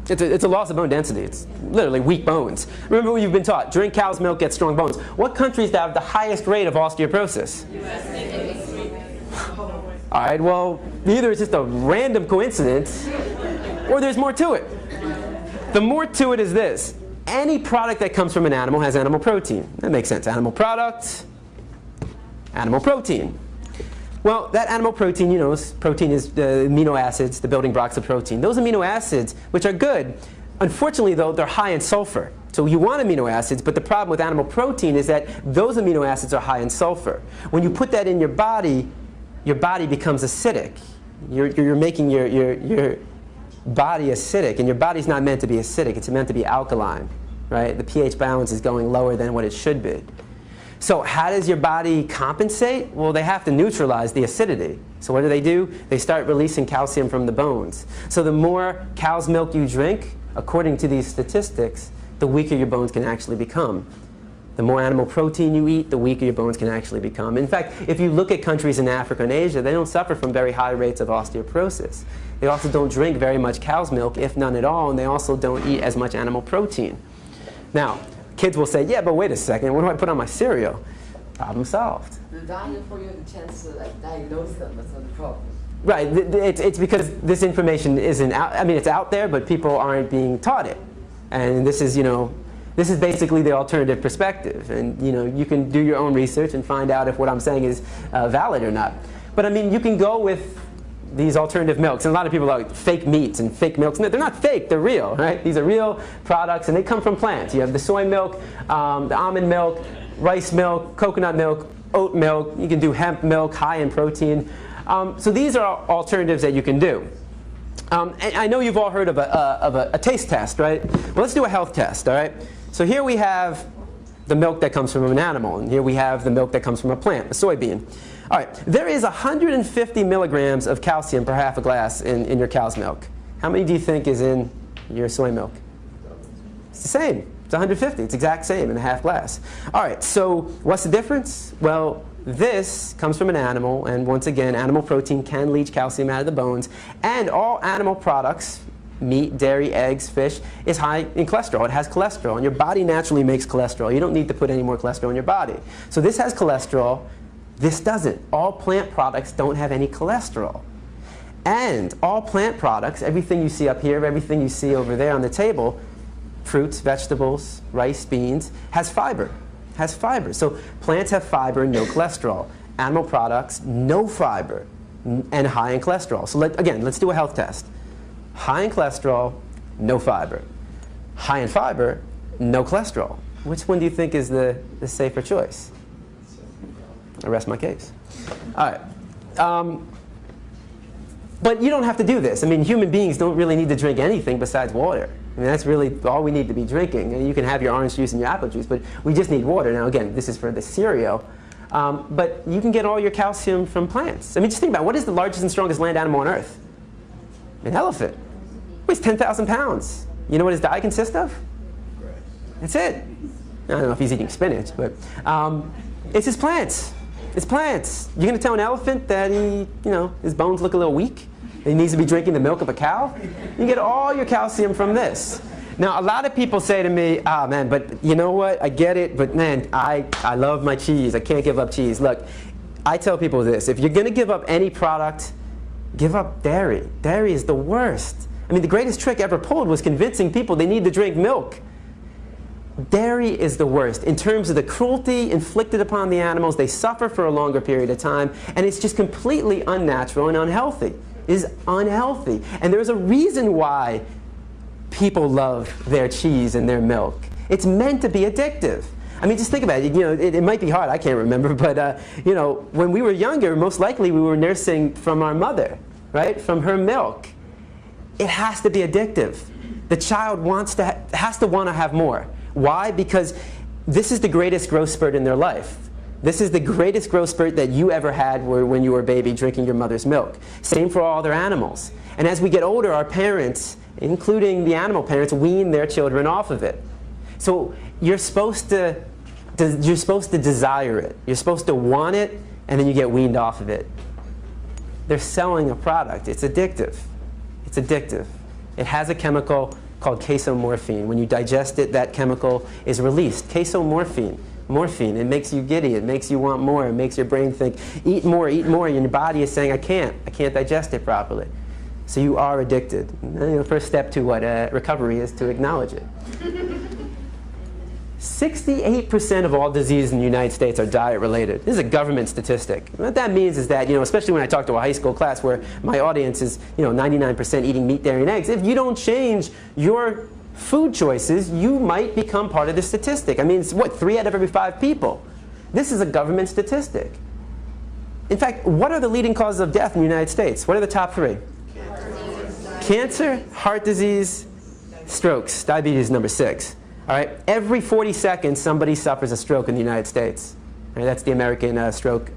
[SPEAKER 1] It's a loss of bone density. It's literally weak bones. Remember what you've been taught. Drink cow's milk, get strong bones. What countries have the highest rate of osteoporosis? All right, well, either it's just a random coincidence or there's more to it. The more to it is this. Any product that comes from an animal has animal protein. That makes sense. Animal product, animal protein. Well, that animal protein, you know, protein is the amino acids, the building blocks of protein. Those amino acids, which are good, unfortunately, though, they're high in sulfur. So you want amino acids, but the problem with animal protein is that those amino acids are high in sulfur. When you put that in your body becomes acidic. You're making your body acidic, and your body's not meant to be acidic. It's meant to be alkaline, right? The pH balance is going lower than what it should be. So how does your body compensate? Well, they have to neutralize the acidity. So what do? They start releasing calcium from the bones. So the more cow's milk you drink, according to these statistics, the weaker your bones can actually become. The more animal protein you eat, the weaker your bones can actually become. In fact, if you look at countries in Africa and Asia, they don't suffer from very high rates of osteoporosis. They also don't drink very much cow's milk, if none at all, and they also don't eat as much animal protein. Now, kids will say, yeah, but wait a second, what do I put on my cereal? Problem solved.
[SPEAKER 5] The diet for you the chance to diagnose them, that's not the problem.
[SPEAKER 1] Right, it's because this information isn't out, I mean, it's out there, but people aren't being taught it. And this is, you know, this is basically the alternative perspective. And, you know, you can do your own research and find out if what I'm saying is valid or not. But, I mean, you can go with these alternative milks, and a lot of people are like fake meats and fake milks. No, they're not fake, they're real, right? These are real products, and they come from plants. You have the soy milk, the almond milk, rice milk, coconut milk, oat milk. You can do hemp milk, high in protein. So these are alternatives that you can do. And I know you've all heard of a taste test, right? Well, let's do a health test, all right? So here we have the milk that comes from an animal, and here we have the milk that comes from a plant, a soybean. All right, there is 150 milligrams of calcium per half a glass in your cow's milk. How many do you think is in your soy milk? It's the same. It's 150. It's the exact same in a half glass. All right, so what's the difference? Well, this comes from an animal, and once again, animal protein can leach calcium out of the bones, and all animal products, meat, dairy, eggs, fish, is high in cholesterol. It has cholesterol, and your body naturally makes cholesterol. You don't need to put any more cholesterol in your body. So this has cholesterol. This doesn't. All plant products don't have any cholesterol. And all plant products, everything you see up here, everything you see over there on the table, fruits, vegetables, rice, beans, has fiber. Has fiber. So plants have fiber, no cholesterol. Animal products, no fiber, and high in cholesterol. So again, let's do a health test. High in cholesterol, no fiber. High in fiber, no cholesterol. Which one do you think is the safer choice? I rest my case. All right. But you don't have to do this. I mean, human beings don't really need to drink anything besides water. I mean, that's really all we need to be drinking. And you can have your orange juice and your apple juice, but we just need water. Now, again, this is for the cereal. But you can get all your calcium from plants. I mean, just think about it. What is the largest and strongest land animal on Earth? An elephant. Weighs 10,000 pounds. You know what his diet consists of? That's it. I don't know if he's eating spinach, but it's his plants. It's plants. You're going to tell an elephant that his bones look a little weak? He needs to be drinking the milk of a cow? You get all your calcium from this. Now, a lot of people say to me, man, but you know what? I get it, but man, I love my cheese. I can't give up cheese. Look, I tell people this. If you're going to give up any product, give up dairy. Dairy is the worst. I mean, the greatest trick ever pulled was convincing people they need to drink milk. Dairy is the worst. In terms of the cruelty inflicted upon the animals, they suffer for a longer period of time, and it's just completely unnatural and unhealthy. It is unhealthy. And there's a reason why people love their cheese and their milk. It's meant to be addictive. I mean, just think about it. You know, it might be hard. I can't remember, but you know, when we were younger, most likely we were nursing from our mother, right? From her milk. It has to be addictive. The child has to want to have more. Why? Because this is the greatest growth spurt in their life. This is the greatest growth spurt that you ever had when you were a baby drinking your mother's milk. Same for all other animals. And as we get older, our parents, including the animal parents, wean their children off of it. So you're supposed to you're supposed to desire it. You're supposed to want it, and then you get weaned off of it. They're selling a product. It's addictive. It's addictive. It has a chemical called casomorphine. When you digest it, that chemical is released. Casomorphine. Morphine. It makes you giddy. It makes you want more. It makes your brain think, eat more, eat more. And your body is saying, I can't digest it properly. So you are addicted. And the first step to what recovery is to acknowledge it. 68% of all diseases in the United States are diet-related. This is a government statistic. What that means is that, especially when I talk to a high school class where my audience is, 99% eating meat, dairy, and eggs, if you don't change your food choices, you might become part of the statistic. I mean, it's what, 3 out of every 5 people? This is a government statistic. In fact, what are the leading causes of death in the United States? What are the top 3? Cancer, heart disease, strokes. Diabetes is number 6. All right? Every 40 seconds, somebody suffers a stroke in the United States. All right? That's the American Stroke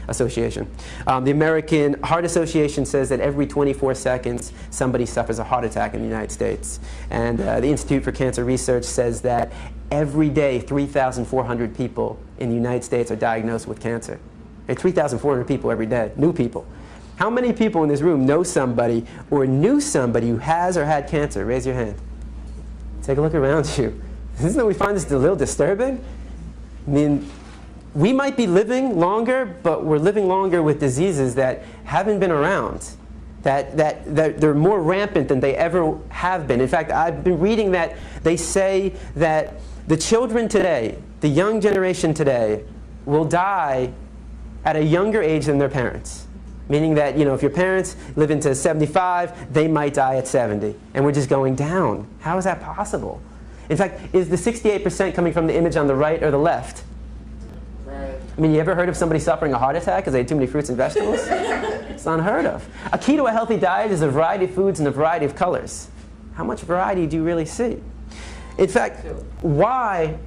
[SPEAKER 1] Association. The American Heart Association says that every 24 seconds, somebody suffers a heart attack in the United States. And the Institute for Cancer Research says that every day, 3,400 people in the United States are diagnosed with cancer. 3,400 people every day, new people. How many people in this room know somebody or knew somebody who has or had cancer? Raise your hand. Take a look around you. Isn't it, we find this a little disturbing? I mean, we might be living longer, but we're living longer with diseases that haven't been around, that they're more rampant than they ever have been. In fact, I've been reading that they say that the children today, the young generation today, will die at a younger age than their parents. Meaning that, if your parents live into 75, they might die at 70. And we're just going down. How is that possible? In fact, is the 68% coming from the image on the right or the left?
[SPEAKER 5] Right.
[SPEAKER 1] I mean, you ever heard of somebody suffering a heart attack because they ate too many fruits and vegetables? It's unheard of. A key to a healthy diet is a variety of foods and a variety of colors. How much variety do you really see? In fact, why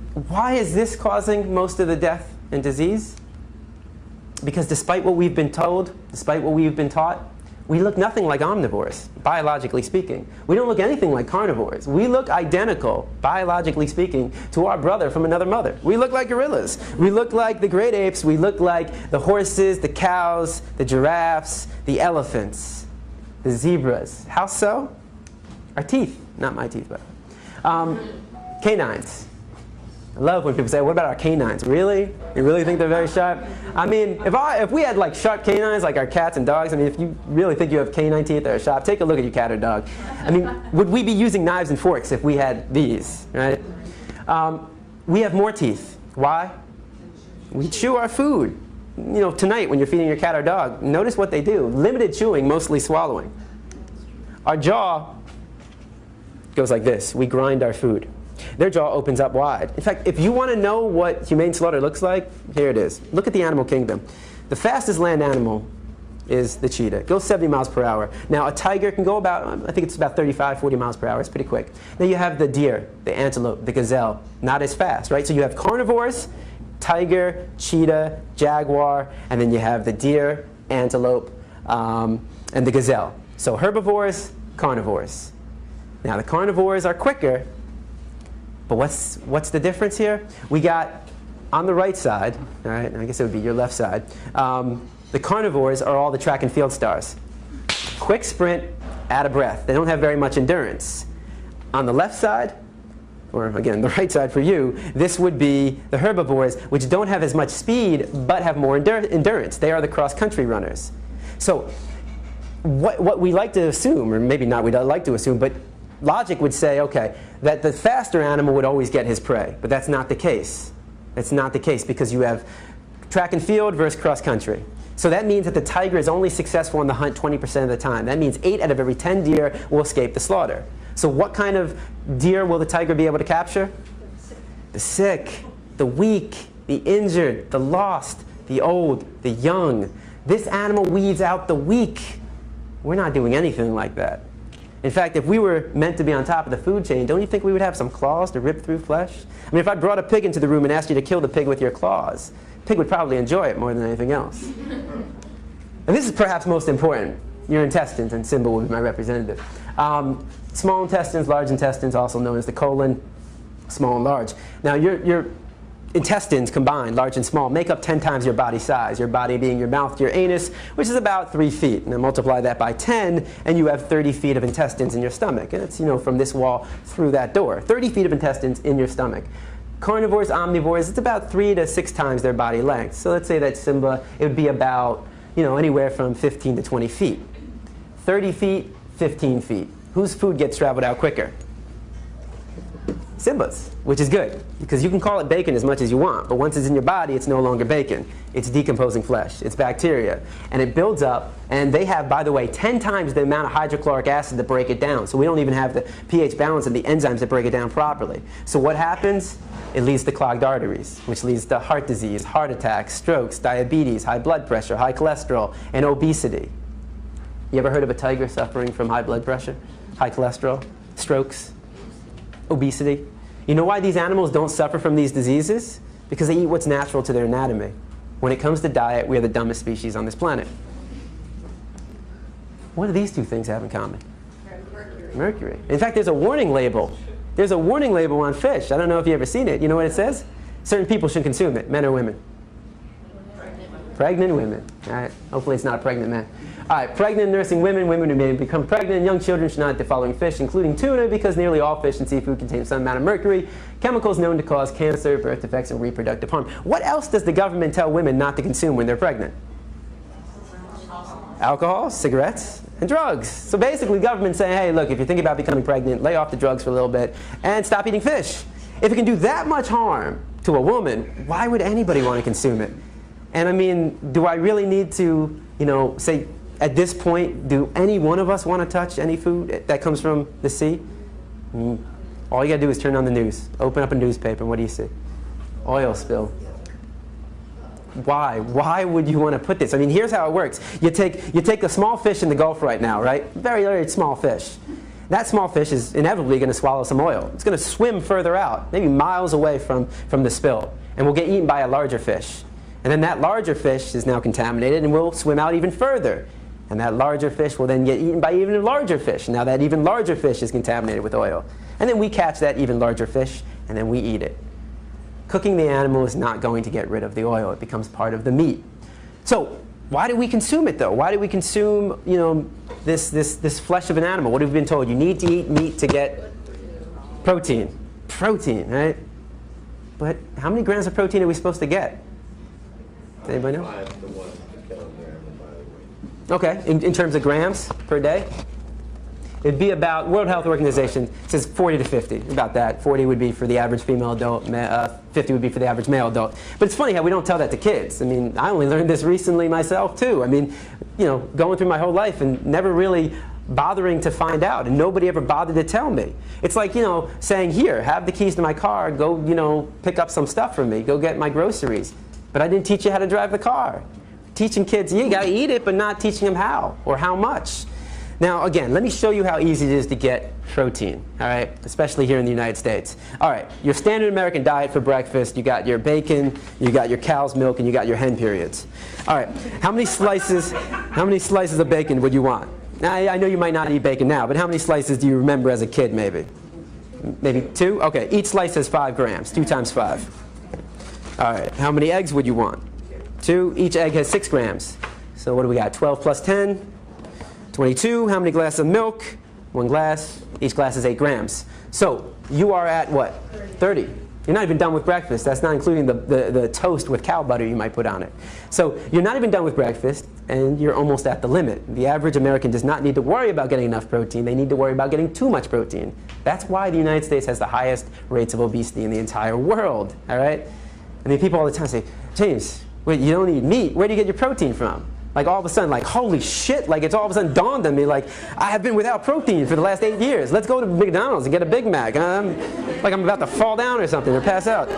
[SPEAKER 1] is this causing most of the death and disease? Because despite what we've been told, despite what we've been taught, we look nothing like omnivores, biologically speaking. We don't look anything like carnivores. We look identical, biologically speaking, to our brother from another mother. We look like gorillas. We look like the great apes. We look like the horses, the cows, the giraffes, the elephants, the zebras. How so? Our teeth. Not my teeth, but canines. I love when people say, what about our canines? Really? You really think they're very sharp? I mean, if we had like sharp canines like our cats and dogs, I mean, if you really think you have canine teeth that are sharp, take a look at your cat or dog. I mean, would we be using knives and forks if we had these, right? We have more teeth. Why? We chew our food. Tonight when you're feeding your cat or dog, notice what they do. Limited chewing, mostly swallowing. Our jaw goes like this. We grind our food. Their jaw opens up wide. In fact, if you want to know what humane slaughter looks like, here it is. Look at the animal kingdom. The fastest land animal is the cheetah. It goes 70 miles per hour. Now, a tiger can go about, I think it's about 35, 40 miles per hour. It's pretty quick. Then you have the deer, the antelope, the gazelle. Not as fast, right? So you have carnivores, tiger, cheetah, jaguar, and then you have the deer, antelope, and the gazelle. So herbivores, carnivores. Now, the carnivores are quicker. But what's the difference here? We got, on the right side, all right, I guess it would be your left side, the carnivores are all the track and field stars. Quick sprint, out of breath. They don't have very much endurance. On the left side, or again, the right side for you, this would be the herbivores, which don't have as much speed, but have more endurance. They are the cross-country runners. So what we like to assume, or maybe not we don't like to assume, but logic would say, okay, that the faster animal would always get his prey. But that's not the case. That's not the case because you have track and field versus cross-country. So that means that the tiger is only successful in the hunt 20% of the time. That means 8 out of every 10 deer will escape the slaughter. So what kind of deer will the tiger be able to capture? The sick, the weak, the injured, the lost, the old, the young. This animal weeds out the weak. We're not doing anything like that. In fact, if we were meant to be on top of the food chain, don't you think we would have some claws to rip through flesh? I mean, if I brought a pig into the room and asked you to kill the pig with your claws, the pig would probably enjoy it more than anything else. And this is perhaps most important. Your intestines, and Simba will be my representative. Small intestines, large intestines, also known as the colon, small and large. Now, your intestines combined, large and small, make up 10 times your body size, your body being your mouth to your anus, which is about 3 feet. And then multiply that by 10, and you have 30 feet of intestines in your stomach. And it's, from this wall through that door. 30 feet of intestines in your stomach. Carnivores, omnivores, it's about 3 to 6 times their body length. So let's say that Simba, it would be about, anywhere from 15 to 20 feet. 30 feet, 15 feet. Whose food gets traveled out quicker? Simba's, which is good, because you can call it bacon as much as you want, but once it's in your body, it's no longer bacon. It's decomposing flesh. It's bacteria. And it builds up, and they have, by the way, 10 times the amount of hydrochloric acid to break it down. So we don't even have the pH balance and the enzymes to break it down properly. So what happens? It leads to clogged arteries, which leads to heart disease, heart attacks, strokes, diabetes, high blood pressure, high cholesterol, and obesity. You ever heard of a tiger suffering from high blood pressure, high cholesterol, strokes, obesity? You know why these animals don't suffer from these diseases? Because they eat what's natural to their anatomy. When it comes to diet, we are the dumbest species on this planet. What do these two things have in common?
[SPEAKER 4] Mercury.
[SPEAKER 1] Mercury. In fact, there's a warning label. There's a warning label on fish. I don't know if you've ever seen it. You know what it says? Certain people shouldn't consume it, men or women. Pregnant women. All right. Hopefully it's not a pregnant man. All right. Pregnant nursing women, women who may become pregnant, young children should not eat the following fish, including tuna, because nearly all fish and seafood contain some amount of mercury, chemicals known to cause cancer, birth defects, and reproductive harm. What else does the government tell women not to consume when they're pregnant? Alcohol, cigarettes, and drugs. So basically, the government's saying, hey, look, if you're thinking about becoming pregnant, lay off the drugs for a little bit and stop eating fish. If it can do that much harm to a woman, why would anybody want to consume it? And I mean, do I really need to, say, at this point, do any one of us want to touch any food that comes from the sea? All you got to do is turn on the news, open up a newspaper, and what do you see? Oil spill. Why? Why would you want to put this? I mean, here's how it works. You take a small fish in the Gulf right now, right? Very, very small fish. That small fish is inevitably going to swallow some oil. It's going to swim further out, maybe miles away from the spill, and will get eaten by a larger fish. And then that larger fish is now contaminated and will swim out even further. And that larger fish will then get eaten by even larger fish. Now that even larger fish is contaminated with oil. And then we catch that even larger fish, and then we eat it. Cooking the animal is not going to get rid of the oil. It becomes part of the meat. So why do we consume it, though? Why do we consume, this flesh of an animal? What have we been told? You need to eat meat to get protein. Protein, right? But how many grams of protein are we supposed to get? Does anybody know?
[SPEAKER 2] 5 to 1 kilogram by the weight.
[SPEAKER 1] Okay, in terms of grams per day? It'd be about, World Health Organization says 40 to 50, about that. 40 would be for the average female adult, 50 would be for the average male adult. But it's funny how we don't tell that to kids. I mean, I only learned this recently myself too. I mean, going through my whole life and never really bothering to find out, and nobody ever bothered to tell me. It's like, saying, here, have the keys to my car, go, pick up some stuff from me, go get my groceries. But I didn't teach you how to drive the car. Teaching kids, you gotta eat it, but not teaching them how or how much. Now, again, let me show you how easy it is to get protein, all right, especially here in the United States. All right, your standard American diet for breakfast, you got your bacon, you got your cow's milk, and you got your hen periods. All right, how many slices of bacon would you want? Now, I know you might not eat bacon now, but how many slices do you remember as a kid, maybe? Maybe 2? Okay, each slice has 5 grams, 2 times 5. All right, how many eggs would you want? 2. Each egg has 6 grams. So what do we got? 12 plus 10? 22. How many glasses of milk? 1 glass. Each glass is 8 grams. So you are at what? 30. You're not even done with breakfast. That's not including the toast with cow butter you might put on it. So you're not even done with breakfast, and you're almost at the limit. The average American does not need to worry about getting enough protein. They need to worry about getting too much protein. That's why the United States has the highest rates of obesity in the entire world. All right? I mean, people all the time say, James, wait, you don't eat meat. Where do you get your protein from? Like all of a sudden, like, holy shit, like it's all of a sudden dawned on me, like, I have been without protein for the last 8 years. Let's go to McDonald's and get a Big Mac. Like I'm about to fall down or something or pass out.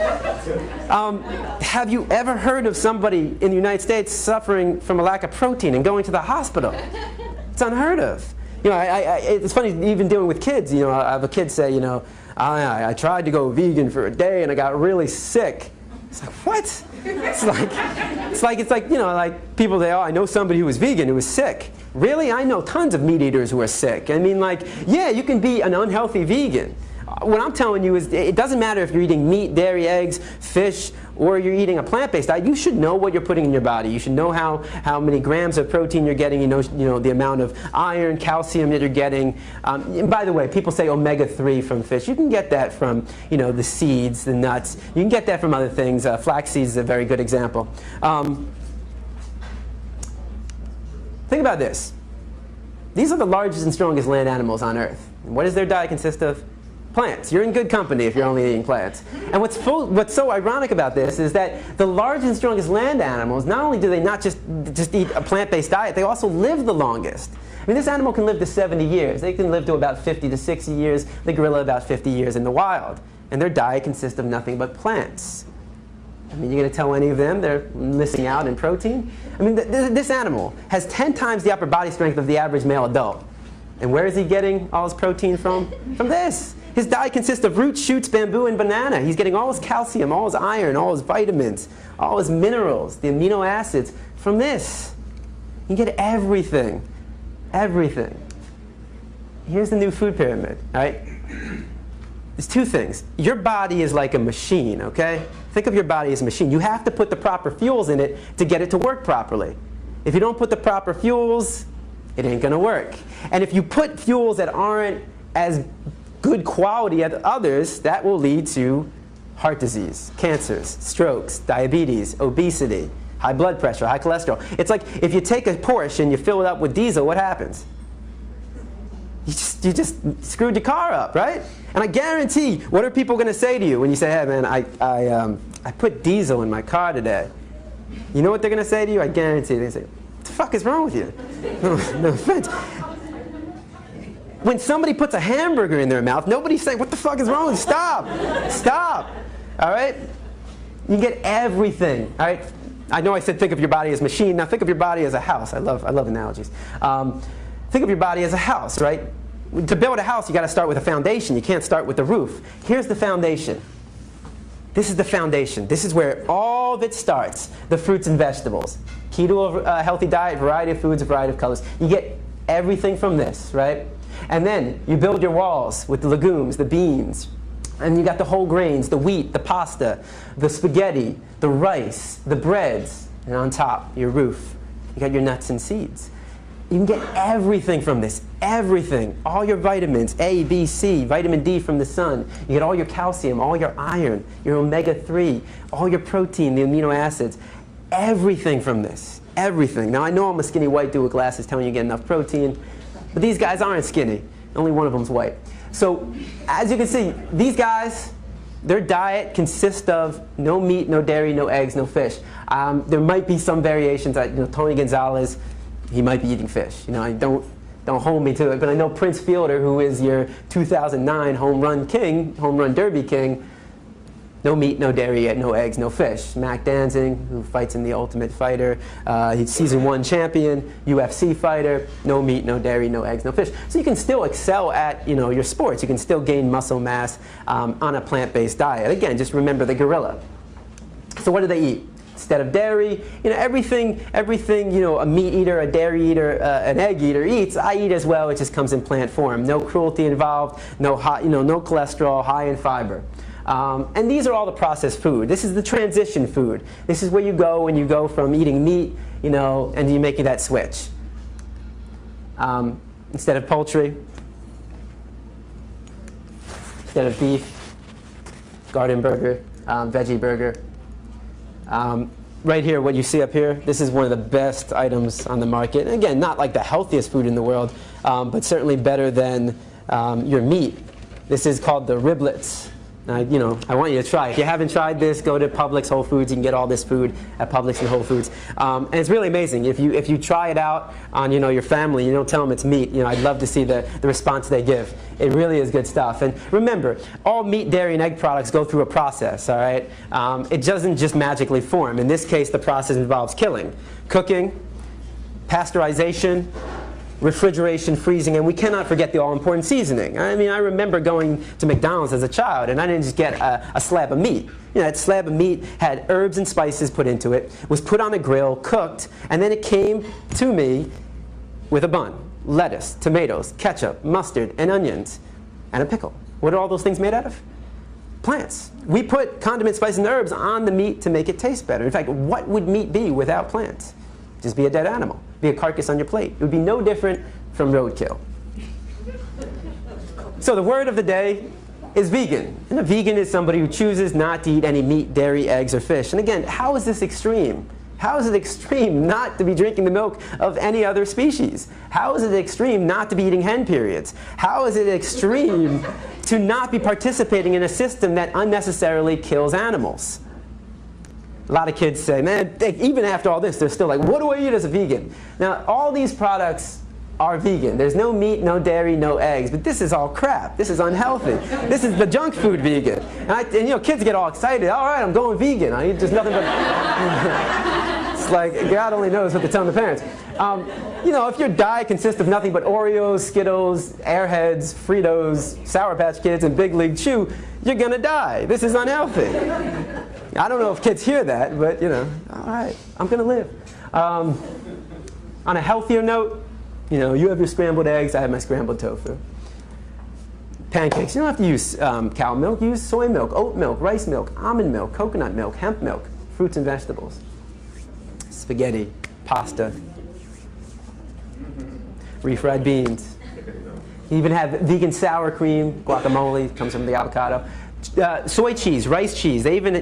[SPEAKER 1] Have you ever heard of somebody in the United States suffering from a lack of protein and going to the hospital? It's unheard of. It's funny, even dealing with kids, I have a kid say, I tried to go vegan for a day and I got really sick. It's like, what? It's like people say, oh, I know somebody who was vegan who was sick. Really? I know tons of meat eaters who are sick. I mean, yeah, you can be an unhealthy vegan. What I'm telling you is it doesn't matter if you're eating meat, dairy, eggs, fish, or you're eating a plant-based diet, you should know what you're putting in your body. You should know how many grams of protein you're getting. You know the amount of iron, calcium that you're getting. And by the way, people say omega-3 from fish. You can get that from the seeds, the nuts. You can get that from other things. Flax seeds is a very good example. Think about this. These are the largest and strongest land animals on Earth. And what does their diet consist of? Plants. You're in good company if you're only eating plants. And what's so ironic about this is that the largest and strongest land animals, not only do they not just eat a plant-based diet, they also live the longest. I mean, this animal can live to 70 years. They can live to about 50 to 60 years. The gorilla about 50 years in the wild. And their diet consists of nothing but plants. I mean, you're going to tell any of them they're missing out in protein? I mean, this animal has 10 times the upper body strength of the average male adult. And where is he getting all his protein from? From this. His diet consists of roots, shoots, bamboo, and banana. He's getting all his calcium, all his iron, all his vitamins, all his minerals, the amino acids from this. You get everything. Everything. Here's the new food pyramid, all right? There's two things. Your body is like a machine, okay? Think of your body as a machine. You have to put the proper fuels in it to get it to work properly. If you don't put the proper fuels, it ain't gonna work. And if you put fuels that aren't as good quality as others, that will lead to heart disease, cancers, strokes, diabetes, obesity, high blood pressure, high cholesterol. It's like if you take a Porsche and you fill it up with diesel, what happens? You just screwed your car up, right? And I guarantee, what are people going to say to you when you say, hey man, I put diesel in my car today? You know what they're going to say to you? I guarantee they say, what the fuck is wrong with you? No offense. When somebody puts a hamburger in their mouth, nobody's saying, what the fuck is wrong with you? Stop. Stop. All right? You get everything. All right? I know I said think of your body as a machine. Now think of your body as a house. I love analogies. Think of your body as a house, right? To build a house, you got to start with a foundation. You can't start with the roof. Here's the foundation. This is the foundation. This is where all of it starts. The fruits and vegetables. Keto, healthy diet, variety of foods, a variety of colors. You get everything from this, right? And then you build your walls with the legumes, the beans. And you got the whole grains, the wheat, the pasta, the spaghetti, the rice, the breads. And on top, your roof. You got your nuts and seeds. You can get everything from this, everything. All your vitamins, A, B, C, vitamin D from the sun. You get all your calcium, all your iron, your omega-3, all your protein, the amino acids. Everything from this, everything. Now I know I'm a skinny white dude with glasses telling you to get enough protein, but these guys aren't skinny. Only one of them's white. So as you can see, these guys, their diet consists of no meat, no dairy, no eggs, no fish. There might be some variations. Tony Gonzalez, he might be eating fish. Don't hold me to it. But I know Prince Fielder, who is your 2009 home run derby king, no meat, no dairy, no eggs, no fish. Mac Danzig, who fights in The Ultimate Fighter, he's season 1 champion, UFC fighter, no meat, no dairy, no eggs, no fish. So you can still excel at your sports. You can still gain muscle mass on a plant-based diet. Again, just remember the gorilla. So what do they eat? Instead of dairy, everything a meat eater, a dairy eater, an egg eater eats, I eat as well. It just comes in plant form. No cruelty involved, no cholesterol, high in fiber. And these are all the processed food. This is the transition food. This is where you go when you go from eating meat, and you're making that switch. Instead of poultry, instead of beef, garden burger, veggie burger. Right here, what you see up here, this is one of the best items on the market. And again, not like the healthiest food in the world, but certainly better than your meat. This is called the riblets. I want you to try it. If you haven't tried this, go to Publix, Whole Foods. You can get all this food at Publix and Whole Foods. And it's really amazing. If you try it out on your family, you don't tell them it's meat. I'd love to see the response they give. It really is good stuff. And remember, all meat, dairy, and egg products go through a process. All right, it doesn't just magically form. In this case, the process involves killing, cooking, pasteurization, refrigeration, freezing, and we cannot forget the all-important seasoning. I mean, I remember going to McDonald's as a child, and I didn't just get a slab of meat. That slab of meat had herbs and spices put into it, was put on a grill, cooked, and then it came to me with a bun, lettuce, tomatoes, ketchup, mustard, and onions, and a pickle. What are all those things made out of? Plants. We put condiments, spices, and herbs on the meat to make it taste better. In fact, what would meat be without plants? Just be a dead animal. Be a carcass on your plate. It would be no different from roadkill. So the word of the day is vegan. And a vegan is somebody who chooses not to eat any meat, dairy, eggs, or fish. And again, how is this extreme? How is it extreme not to be drinking the milk of any other species? How is it extreme not to be eating hen periods? How is it extreme to not be participating in a system that unnecessarily kills animals? A lot of kids say, man, even after all this, they're still like, what do I eat as a vegan? Now, all these products are vegan. There's no meat, no dairy, no eggs, but this is all crap. This is unhealthy. This is the junk food vegan. And you know, kids get all excited. All right, I'm going vegan. I eat just nothing but... It's like, God only knows what they're telling the parents. You know, if your diet consists of nothing but Oreos, Skittles, Airheads, Fritos, Sour Patch Kids, and Big League Chew, you're gonna die. This is unhealthy. I don't know if kids hear that, but you know, all right, I'm gonna live. On a healthier note, you know, you have your scrambled eggs, I have my scrambled tofu. Pancakes, you don't have to use cow milk, use soy milk, oat milk, rice milk, almond milk, coconut milk, hemp milk, fruits and vegetables. Spaghetti, pasta, refried beans. You even have vegan sour cream, guacamole, comes from the avocado. Soy cheese, rice cheese. They even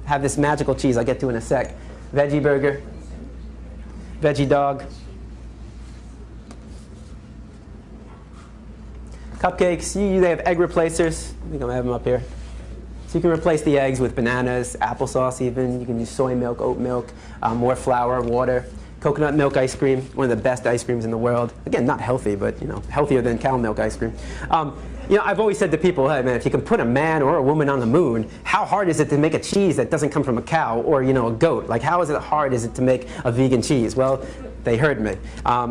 [SPEAKER 1] have this magical cheese I'll get to in a sec. Veggie burger, veggie dog. Cupcakes, they have egg replacers. I think I'm going to have them up here. So you can replace the eggs with bananas, applesauce even. You can use soy milk, oat milk, more flour, water. Coconut milk ice cream, one of the best ice creams in the world. Again, not healthy, but you know, healthier than cow milk ice cream. You know, I've always said to people, hey man, if you can put a man or a woman on the moon, how hard is it to make a cheese that doesn't come from a cow or a goat? Like, how hard is it to make a vegan cheese? Well, they heard me.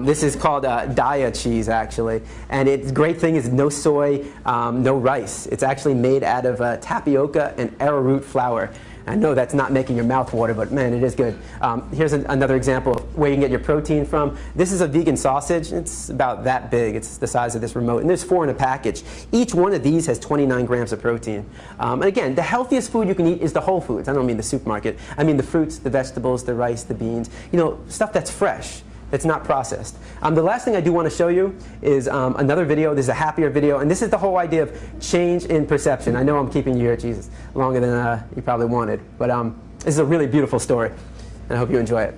[SPEAKER 1] This is called Daya cheese, actually. And its great thing is no soy, no rice. It's actually made out of tapioca and arrowroot flour. I know that's not making your mouth water, but man, it is good. Here's another example of where you can get your protein from. This is a vegan sausage. It's about that big. It's the size of this remote. And there's 4 in a package. Each one of these has 29 grams of protein. And again, the healthiest food you can eat is the whole foods. I don't mean the supermarket. I mean the fruits, the vegetables, the rice, the beans. You know, stuff that's fresh. That's not processed. The last thing I do want to show you is another video. This is a happier video, and this is the whole idea of change in perception. I know I'm keeping you here, Jesus, longer than you probably wanted, but this is a really beautiful story, and I hope you enjoy it.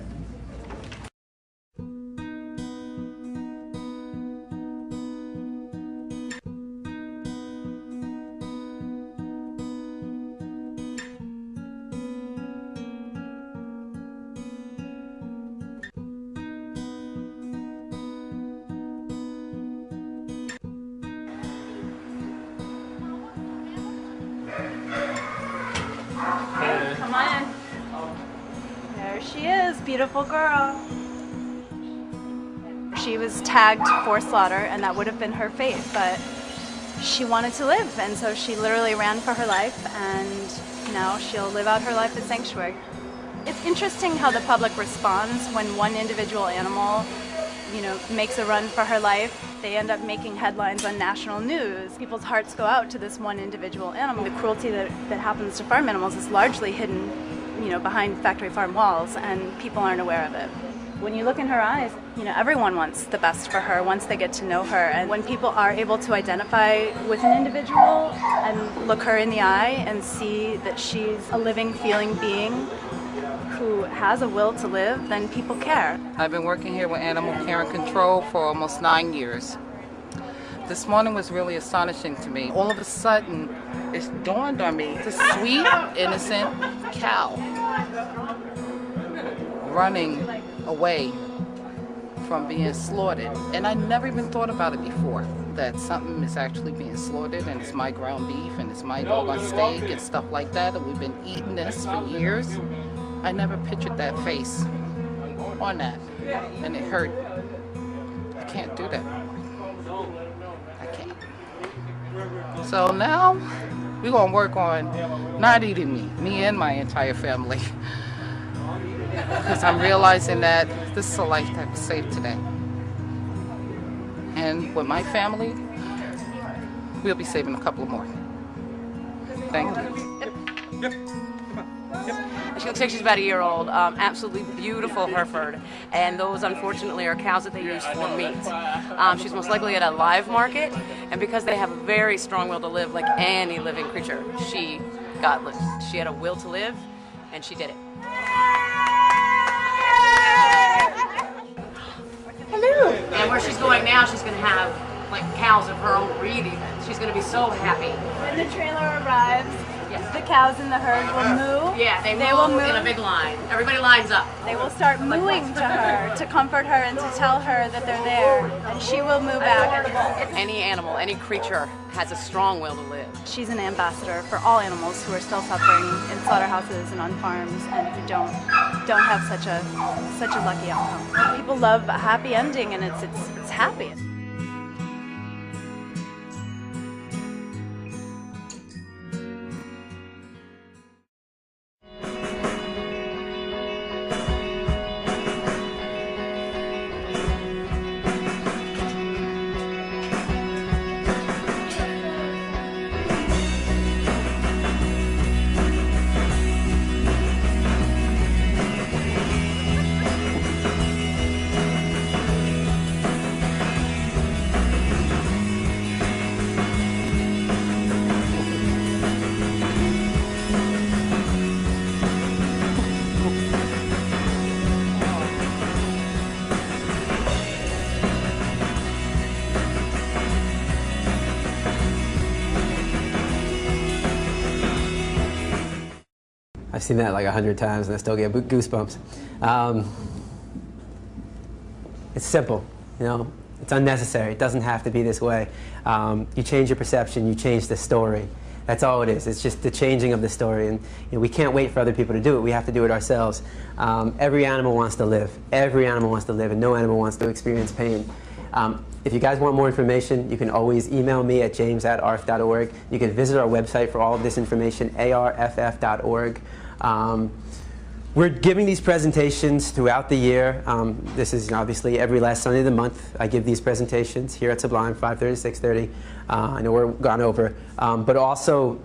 [SPEAKER 6] Come on in. There she is, beautiful girl. She was tagged for slaughter, and that would have been her fate, but she wanted to live, and so she literally ran for her life, and now she'll live out her life at Sanctuary. It's interesting how the public responds when one individual animal, makes a run for her life. They end up making headlines on national news. People's hearts go out to this one individual animal. The cruelty that happens to farm animals is largely hidden, behind factory farm walls, and people aren't aware of it. When you look in her eyes, everyone wants the best for her once they get to know her. And when people are able to identify with an individual and look her in the eye and see that she's a living, feeling being who has a will to live, then people care.
[SPEAKER 7] I've been working here with animal care and control for almost 9 years. This morning was really astonishing to me. All of a sudden, it dawned on me, this sweet, innocent cow running away from being slaughtered. And I never even thought about it before, that something is actually being slaughtered and it's my ground beef and it's my dog on steak and stuff like that, and we've been eating this for years. I never pictured that face on that, and it hurt. I can't do that. I can't. So now we're gonna work on not eating me and my entire family, because I'm realizing that this is a life that was saved today. And with my family, we'll be saving a couple of more. Thank you.
[SPEAKER 8] She looks like she's about a year old. Absolutely beautiful Hereford. And those, unfortunately, are cows that they use for meat. She's most likely at a live market. And because they have a very strong will to live, like any living creature, she got lived. She had a will to live, and she did it. Hello. And where she's going now, she's going to have like cows of her own breed even. She's going to be so happy.
[SPEAKER 6] When the trailer arrives,
[SPEAKER 8] Yes.
[SPEAKER 6] the cows in the herd will moo.
[SPEAKER 8] Yeah, they
[SPEAKER 6] will
[SPEAKER 8] move
[SPEAKER 6] moo.
[SPEAKER 8] in a big line. Everybody lines up.
[SPEAKER 6] They will start mooing to her to comfort her and to tell her that they're there, and she will moo back.
[SPEAKER 8] Any animal, any creature has a strong will to live.
[SPEAKER 6] She's an ambassador for all animals who are still suffering in slaughterhouses and on farms and who don't have such a lucky outcome. People love a happy ending, and it's happy.
[SPEAKER 1] I've seen that like 100 times and I still get goosebumps. It's simple, you know. It's unnecessary. It doesn't have to be this way. You change your perception, you change the story. That's all it is. It's just the changing of the story. And you know, we can't wait for other people to do it. We have to do it ourselves. Every animal wants to live. Every animal wants to live, and no animal wants to experience pain. If you guys want more information, you can always email me at james@arf.org. You can visit our website for all of this information, arff.org. We're giving these presentations throughout the year. This is obviously every last Sunday of the month. I give these presentations here at Sublime, 5:30 to 6:30. I know we're gone over. But also,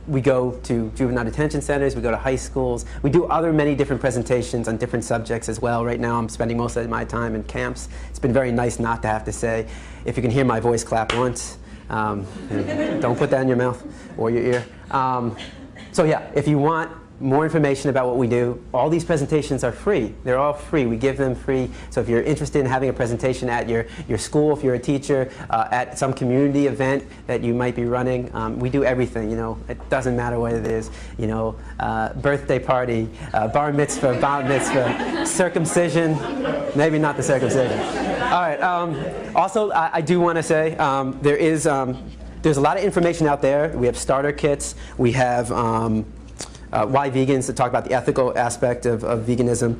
[SPEAKER 1] we go to juvenile detention centers, we go to high schools. We do many different presentations on different subjects as well. Right now I'm spending most of my time in camps. It's been very nice not to have to say, if you can hear my voice, clap once. Don't put that in your mouth or your ear. So yeah, if you want more information about what we do, all these presentations are free. They're all free. We give them free. So if you're interested in having a presentation at your school, if you're a teacher, at some community event that you might be running, we do everything. You know, it doesn't matter what it is. You know, birthday party, bar mitzvah, bat mitzvah, circumcision, maybe not the circumcision. All right. Also, I do want to say there's a lot of information out there. We have starter kits. We have Why Vegans, to talk about the ethical aspect of veganism.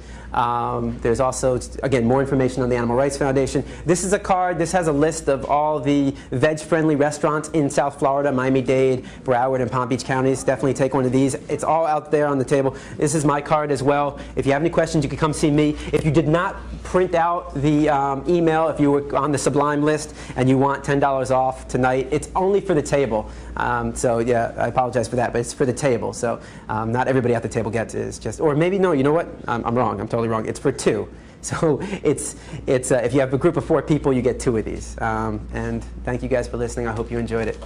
[SPEAKER 1] There's also, again, more information on the Animal Rights Foundation. This is a card. This has a list of all the veg-friendly restaurants in South Florida, Miami-Dade, Broward, and Palm Beach counties. Definitely take one of these. It's all out there on the table. This is my card as well. If you have any questions, you can come see me. If you did not print out the email, if you were on the Sublime list and you want $10 off tonight, it's only for the table. So yeah, I apologize for that, but it's for the table. So not everybody at the table gets it. It's just, or maybe no, you know what? I'm wrong. I'm totally wrong. It's for two. So it's if you have a group of 4 people, you get 2 of these. And thank you guys for listening. I hope you enjoyed it.